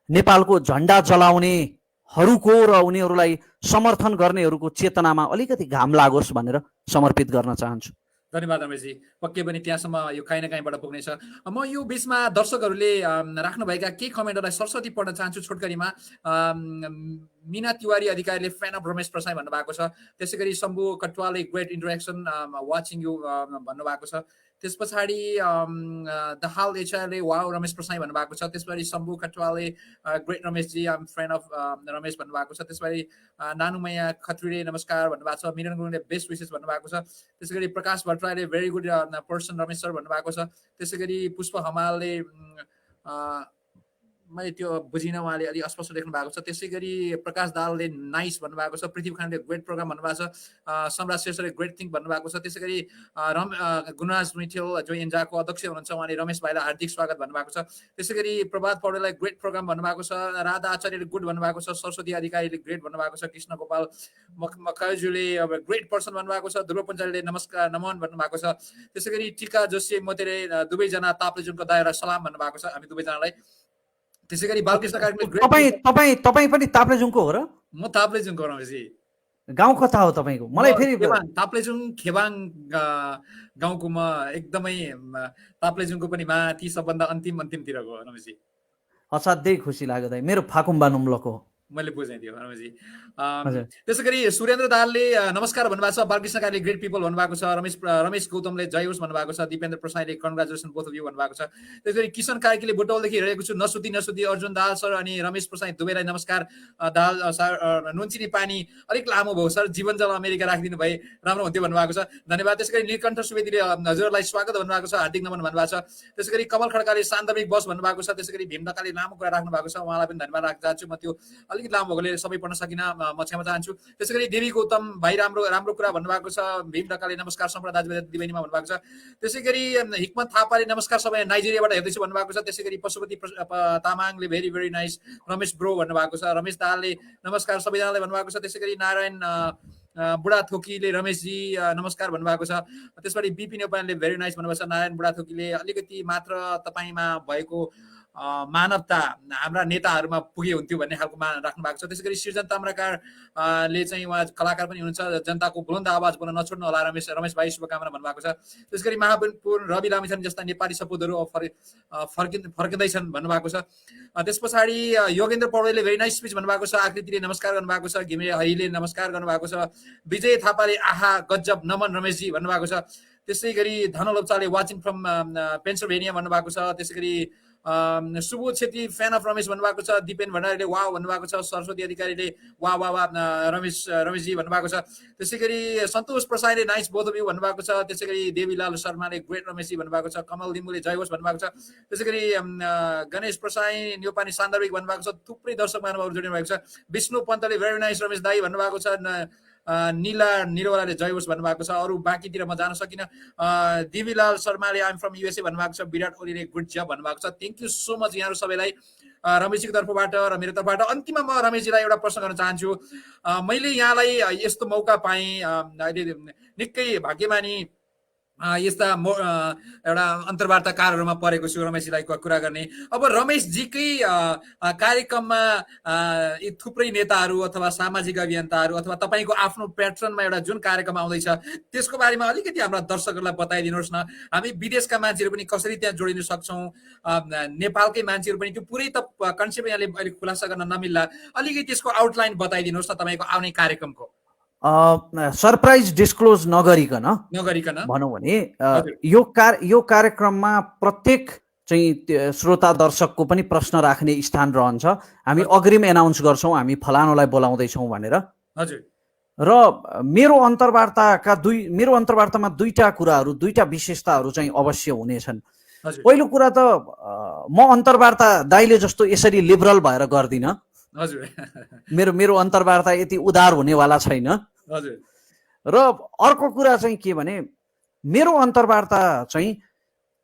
नेपालको झन्डा जलाउनेहरूको र उनीहरूलाई समर्थन गर्नेहरूको चेतनामा अलिकति घाम लागोस् भनेर समर्पित गर्न चाहन्छु। धन्यवाद रमेशजी। पक्कै पनि त्यहाँसम्म यो काहीँ न काहीँबाट पुग्नेछ। म यो बिचमा दर्शकहरूले राख्नुभएका केही कमेन्टहरूलाई सरस्वती पढ्न चाहन्छु छोटकरीमा। मीना तिवारी अधिकारीले फ्यान अफ रमेश प्रसाई भन्नुभएको छ। त्यसै गरी शम्भु कटवालले ग्रेट इन्टरेक्सन वाचिङ यु भन्नुभएको छ। त्यस पछाडि द हाल एचआरले वाउ रमेश प्रसाई भन्नुभएको छ। त्यसपछि शम्भु कटवालले ग्रेट रमेशजी आम फ्यान अफ रमेश भन्नुभएको छ। त्यसपछि नानुमैया खत्रीले नमस्कार भन्नुभएको छ। मिलन गुरुङले बेस्ट विशेष भन्नुभएको छ। त्यसै गरी प्रकाश भट्टराईले very good person Ramesh sir भन्नुभएको छ। त्यसै गरी पुष्प हमालले मैले त्यो बुझिनँ, उहाँले अलि अस्पष्ट लेख्नु भएको छ। त्यसै गरी प्रकाश दालले नाइस भन्नुभएको छ। पृथ्वी खानले ग्रेट प्रोग्राम भन्नुभएको छ। सम्राट श्रेष्ठले ग्रेट थिङ्क भन्नुभएको छ। त्यसै गरी गुणराज मिठेल जो एन्जाको अध्यक्ष हुनुहुन्छ, उहाँले रमेश भाइलाई हार्दिक स्वागत भन्नुभएको छ। त्यसै गरी प्रभात पौडेललाई ग्रेट प्रोग्राम भन्नुभएको छ। राधा आचार्यले गुड भन्नुभएको छ। सरस्वती अधिकारीले ग्रेट भन्नुभएको छ। कृष्ण गोपाल मखजुले अब ग्रेट पर्सन भन्नुभएको छ। ध्रुव पञ्चालले नमस्कार नमन भन्नुभएको छ। त्यसै गरी टिका जोशी मोतेरे दुवैजना ताप्लेजुङको दायाँलाई सलाम भन्नुभएको छ हामी दुवैजनालाई। त्यसै गरी बालकृष्ण कार्कीले तपाईँ पनि ताप्लेजुङको हो र? म ताप्लेजुङको रमेशजी। गाउँ कता हो तपाईँको? मलाई फेरि ताप्लेजुङ खेबाङ गाउँको म एकदमै ताप्लेजुङको पनि माथि सबभन्दा अन्तिमतिरको रमेशजी। असाध्यै खुसी लाग्यो दाइ। मेरो फाकुम्बा नुम्लोको हो। मैले बुझेँ त्यो रमेशजी। हजुर त्यसै गरी सुरेन्द्र दाहालले नमस्कार भन्नुभएको छ, बालकृष्ण कार्ले ग्रेट पिपल भन्नुभएको छ, रमेश गौतमले जय होस् भन्नुभएको छ, दिपेन्द्र प्रसाईले कङ्ग्रेचुलेसन बोथ अफ यू भन्नुभएको छ। त्यसै गरी किशन कार्कीले बुटौलदेखि हेरेको छु, नसुती अर्जुन दाहाल सर अनि रमेश प्रसाई दुवैलाई नमस्कार। दाहाल सर नुनचिनी पानी अलिक लामो भयो सर, जीवन जल अमेरिका राखिदिनु भए राम्रो हुन्थ्यो भन्नुभएको छ, धन्यवाद। त्यसै गरी नीलकण्ठ सुवेदीले हजुरलाई स्वागत भन्नुभएको छ, हार्दिक नमन भन्नुभएको छ। त्यसै गरी कमल खड्काले सान्दर्भिक बस भन्नुभएको छ। त्यसै गरी भीम ढकालले लामो कुरा राख्नु भएको छ, उहाँलाई पनि धन्यवाद राख्न चाहन्छु। म त्यो अलिकति लामो भएकोले सबै पढ्न सकिनँ, म क्षमा चाहन्छु। त्यसै गरी देवी गौतम भाइ राम्रो कुरा भन्नुभएको छ, भीम ढकालले नमस्कार सम्पूर्ण दाजुभाइ दिदीबहिनीमा भन्नुभएको छ। त्यसै गरी हिक्मत थापाले नमस्कार सबै नाइजेरियाबाट हेर्दैछु भन्नुभएको छ। त्यसै गरी पशुपति तामाङले very very nice Ramesh bro भन्नुभएको छ। रमेश दाहालले नमस्कार सबैजनालाई भन्नुभएको छ। त्यसै गरी नारायण बुढा थोकीले रमेशजी नमस्कार भन्नुभएको छ। त्यसपछि बिपी नेपालले भेरी नाइस भन्नुभएको छ। नारायण बुढा थोकीले अलिकति मात्र तपाईँमा भएको मानवता हाम्रा नेताहरूमा पुगे हुन्थ्यो भन्ने खालको राख्नु भएको छ। त्यसै गरी सृजन ताम्राकारले चाहिँ उहाँ कलाकार पनि हुनुहुन्छ, जनताको बुलन्द आवाज बोल्न नछोड्नु होला रमेश भाइ, शुभकामना भन्नुभएको छ। त्यसै गरी महापुर रवि लामिछाने जस्ता नेपाली सपुतहरू फर्किँदैछन् भन्नुभएको छ। त्यस पछाडि योगेन्द्र पौडेलले भेरी नाइस स्पिच भन्नुभएको छ। आकृतिले नमस्कार गर्नुभएको छ। घिमिरे हरिले नमस्कार गर्नुभएको छ। विजय थापाले आहा गजब नमन रमेशजी भन्नुभएको छ। त्यसै गरी धन लोप्चाले वाचिङ फ्रम पेन्सिल्भेनिया भन्नुभएको छ। त्यसै गरी सुबोध छेत्री फ्यान अफ रमेश भन्नुभएको छ। दिपेन भण्डारीले वाह भन्नुभएको छ। सरस्वती अधिकारीले वाह वाह वाह रमेशजी भन्नुभएको छ। त्यसै गरी सन्तोष प्रसाईले नाइस बोथ अफ यू भन्नुभएको छ। त्यसै गरी देवीलाल शर्माले ग्रेट रमेशजी भन्नुभएको छ। कमल लिम्बुले जय होस् भन्नुभएको छ। त्यसै गरी गणेश प्रसाई न्यौपाने सान्दर्भिक भन्नुभएको छ। थुप्रै दर्शक महानुभावहरू जोडिनु भएको छ। विष्णु पन्तले भेरी नाइस रमेश दाई भन्नुभएको छ। निरवालाले जय होस् भन्नुभएको छ। अरू बाँकीतिर म जान सकिनँ। देवीलाल शर्माले आइएम फ्रम युएसए भन्नुभएको छ। विराट कोहलीले गुड जब भन्नुभएको छ। थ्याङ्क यू सो मच यहाँहरू सबैलाई रमेशजीको तर्फबाट र मेरो तर्फबाट। अन्तिममा म रमेशजीलाई एउटा प्रश्न गर्न चाहन्छु। मैले यहाँलाई यस्तो मौका पाएँ, अहिले निकै भाग्यमानी यस्ता एउटा अन्तर्वार्ताकारहरूमा परेको छु रमेशजीलाई कुरा गर्ने। अब रमेशजीकै कार्यक्रममा थुप्रै नेताहरू अथवा सामाजिक अभियन्ताहरू अथवा तपाईँको आफ्नो प्याट्रनमा एउटा जुन कार्यक्रम आउँदैछ त्यसको बारेमा अलिकति हाम्रा दर्शकहरूलाई बताइदिनुहोस् न। हामी विदेशका मान्छेहरू पनि कसरी त्यहाँ जोडिन सक्छौँ, नेपालकै मान्छेहरू पनि, त्यो पुरै त कन्सेप्ट यहाँले अहिले खुलासा गर्न नमिल्ला, अलिकति त्यसको आउटलाइन बताइदिनुहोस् न तपाईँको आउने कार्यक्रमको। सरप्राइज डिस्क्लोज नगरिकन भनौँ भने यो कार्यक्रममा प्रत्येक चाहिँ श्रोता दर्शकको पनि प्रश्न राख्ने स्थान रहन्छ। हामी अग्रिम एनाउन्स गर्छौँ हामी फलानुलाई बोलाउँदैछौँ भनेर। हजुर। र मेरो अन्तर्वार्तामा दुईटा कुराहरू, दुईटा विशेषताहरू चाहिँ अवश्य हुनेछन्। पहिलो कुरा त म अन्तर्वार्ता दाइले जस्तो यसरी लिबरल भएर गर्दिनँ। मेरो अन्तर्वार्ता यति उदार हुनेवाला छैन। र अर्को कुरा चाहिँ के भने मेरो अन्तर्वार्ता चाहिँ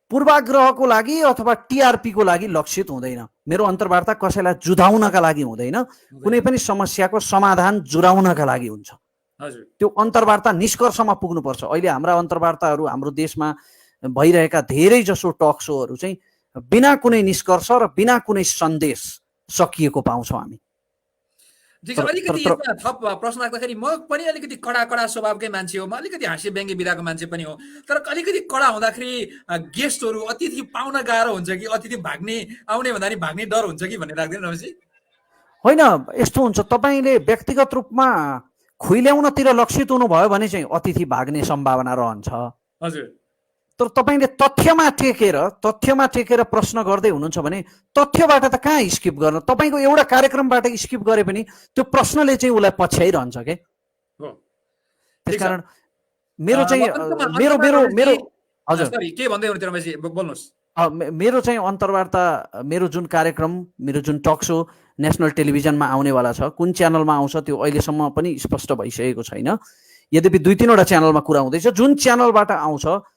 पूर्वाग्रहको लागि अथवा टिआरपीको लागि लक्षित हुँदैन। मेरो अन्तर्वार्ता कसैलाई जुधाउनका लागि हुँदैन, कुनै पनि समस्याको समाधान जुराउनका लागि हुन्छ। त्यो अन्तर्वार्ता निष्कर्षमा पुग्नुपर्छ। अहिले हाम्रा अन्तर्वार्ताहरू हाम्रो देशमा भइरहेका धेरै जसो टक सोहरू चाहिँ बिना कुनै निष्कर्ष र बिना कुनै सन्देश सकिएको पाउँछौँ हामी। अलिकति यसमा थप प्रश्न राख्दाखेरि म पनि अलिकति कडा स्वभावकै मान्छे हो, म अलिकति हाँस्य व्यङ्ग्य विधाको मान्छे पनि हो। तर अलिकति कडा हुँदाखेरि गेस्टहरू अतिथि पाउन गाह्रो हुन्छ कि अतिथि आउने भन्दा नि भाग्ने डर हुन्छ कि भन्ने लाग्दैन रमेशजी? होइन, यस्तो हुन्छ, तपाईँले व्यक्तिगत रूपमा खुइल्याउनतिर लक्षित हुनुभयो भने चाहिँ अतिथि भाग्ने सम्भावना रहन्छ। हजुर। तर तपाईँले तथ्यमा टेकेर प्रश्न गर्दै हुनुहुन्छ भने तथ्यबाट त कहाँ स्किप गर्न, तपाईँको एउटा कार्यक्रमबाट स्किप गरे पनि त्यो प्रश्नले चाहिँ उसलाई पछ्याइरहन्छ के। त्यसकारण मेरो चाहिँ अन्तर्वार्ता, मेरो जुन कार्यक्रम, मेरो जुन टक सो नेसनल टेलिभिजनमा आउनेवाला छ, कुन च्यानलमा आउँछ त्यो अहिलेसम्म पनि स्पष्ट भइसकेको छैन। यद्यपि 2-3वटा च्यानलमा कुरा हुँदैछ। जुन च्यानलबाट आउँछ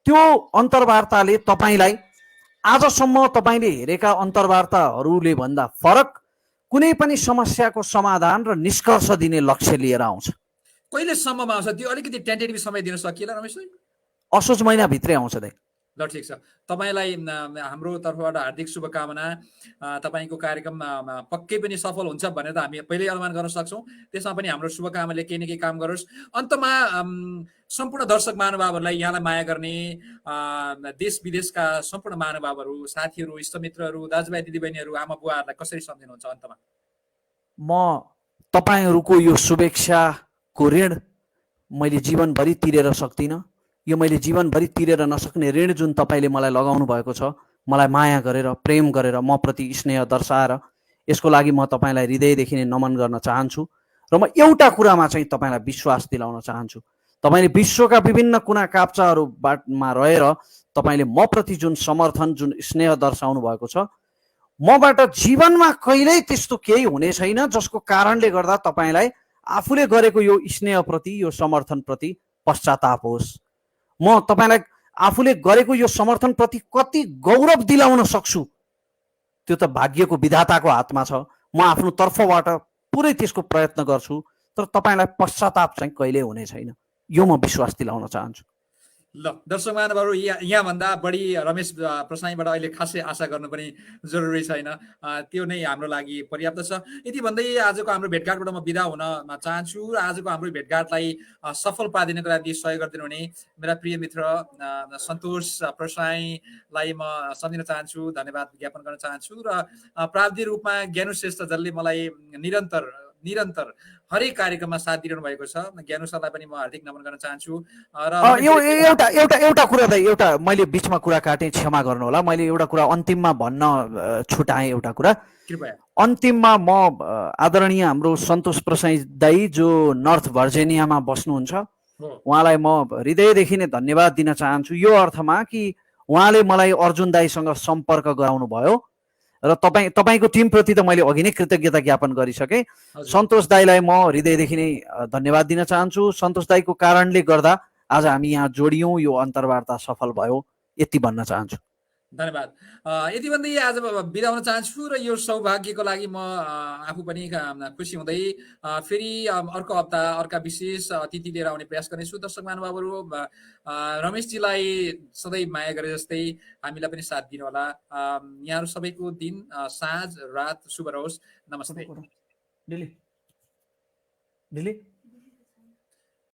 त्यो अन्तर्वार्ताले तपाईँलाई आजसम्म तपाईँले हेरेका अन्तर्वार्ताहरूले भन्दा फरक कुनै पनि समस्याको समाधान र निष्कर्ष दिने लक्ष्य लिएर आउँछ। कहिलेसम्ममा आउँछ त्यो अलिकति टेन्टेटिभ समय दिन सकिएला रमेशजी? असोज महिनाभित्रै आउँछ दाइ। ल ठिक छ, तपाईँलाई हाम्रो तर्फबाट हार्दिक शुभकामना। तपाईँको कार्यक्रम पक्कै पनि सफल हुन्छ भनेर त हामी पहिल्यै अनुमान गर्न सक्छौँ। त्यसमा पनि हाम्रो शुभकामनाले केही न केही काम गरोस्। अन्तमा सम्पूर्ण दर्शक महानुभावहरूलाई, यहाँलाई माया गर्ने देश विदेशका सम्पूर्ण महानुभावहरू, साथीहरू, इष्टमित्रहरू, दाजुभाइ दिदीबहिनीहरू, आमा बुवाहरूलाई कसरी सम्झिनुहुन्छ अन्तमा? म तपाईँहरूको यो शुभेच्छाको ऋण मैले जीवनभरि तिरेर सक्दिनँ। यो मैले जीवनभरि तिरेर नसक्ने ऋण जुन तपाईँले मलाई लगाउनु भएको छ, मलाई माया गरेर, प्रेम गरेर, म प्रति स्नेह दर्शाएर, यसको लागि म तपाईँलाई हृदयदेखि नै नमन गर्न चाहन्छु। र म एउटा कुरामा चाहिँ तपाईँलाई विश्वास दिलाउन चाहन्छु। तपाईँले विश्वका विभिन्न कुना काप्चाहरूमा रहेर तपाईँले म प्रति जुन समर्थन, जुन स्नेह दर्शाउनु भएको छ, मबाट जीवनमा कहिल्यै त्यस्तो केही हुने छैन जसको कारणले गर्दा तपाईँलाई आफूले गरेको यो स्नेहप्रति, यो समर्थनप्रति पश्चाताप होस्। म तपाईँलाई आफूले गरेको यो समर्थनप्रति कति गौरव दिलाउन सक्छु त्यो त भाग्यको विधाताको हातमा छ। म आफ्नो तर्फबाट पुरै त्यसको प्रयत्न गर्छु, तर तपाईँलाई पश्चाताप चाहिँ कहिल्यै हुने छैन, यो म विश्वास दिलाउन चाहन्छु। ल दर्शक महानुभावहरू, यहाँभन्दा बढी रमेश प्रसाईबाट अहिले खासै आशा गर्नु पनि जरुरी छैन। त्यो नै हाम्रो लागि पर्याप्त छ। यति भन्दै आजको हाम्रो भेटघाटबाट म बिदा हुन चाहन्छु र आजको हाम्रो भेटघाटलाई सफल पारिदिनको लागि सहयोग गरिदिनु हुने मेरा प्रिय मित्र सन्तोष प्रसाईलाई म सम्झिन चाहन्छु, धन्यवाद ज्ञापन गर्न चाहन्छु। र प्राविधिक रूपमा ज्ञानु श्रेष्ठ जसले मलाई निरन्तर हरेक कार्यक्रममा साथ दिइरहनु भएको छ, ज्ञानु सरलाई पनि म हार्दिक नमन गर्न चाहन्छु। र एउटा एउटा एउटा कुरा दाइ, एउटा मैले बिचमा कुरा काटेँ, क्षमा गर्नु होला। मैले एउटा कुरा अन्तिममा भन्न छुटाएँ। एउटा कुरा कृपया अन्तिममा म आदरणीय हाम्रो सन्तोष प्रसाई दाई जो नर्थ भर्जिनियामा बस्नुहुन्छ, हो उहाँलाई म हृदयदेखि नै धन्यवाद दिन चाहन्छु, यो अर्थमा कि उहाँले मलाई अर्जुन दाईसँग सम्पर्क गराउनु भयो र तपाईँको टिमप्रति त मैले अघि नै कृतज्ञता ज्ञापन गरिसकेँ। हजुर सन्तोष दाईलाई म हृदयदेखि नै धन्यवाद दिन चाहन्छु। सन्तोष दाईको कारणले गर्दा आज हामी यहाँ जोडियौँ, यो अन्तर्वार्ता सफल भयो, यति भन्न चाहन्छु। धन्यवाद। यति भन्दै आज बिदा हुन चाहन्छु र यो सौभाग्यको लागि म आफू पनि खुसी हुँदै फेरि अर्को हप्ता अर्का विशेष अतिथि लिएर आउने प्रयास गर्नेछु। दर्शक महानुभावहरू, रमेशजीलाई सधैँ माया गरे जस्तै हामीलाई पनि साथ दिनुहोला। यहाँहरू सबैको दिन, साँझ, रात शुभ रहोस्। नमस्ते। दिली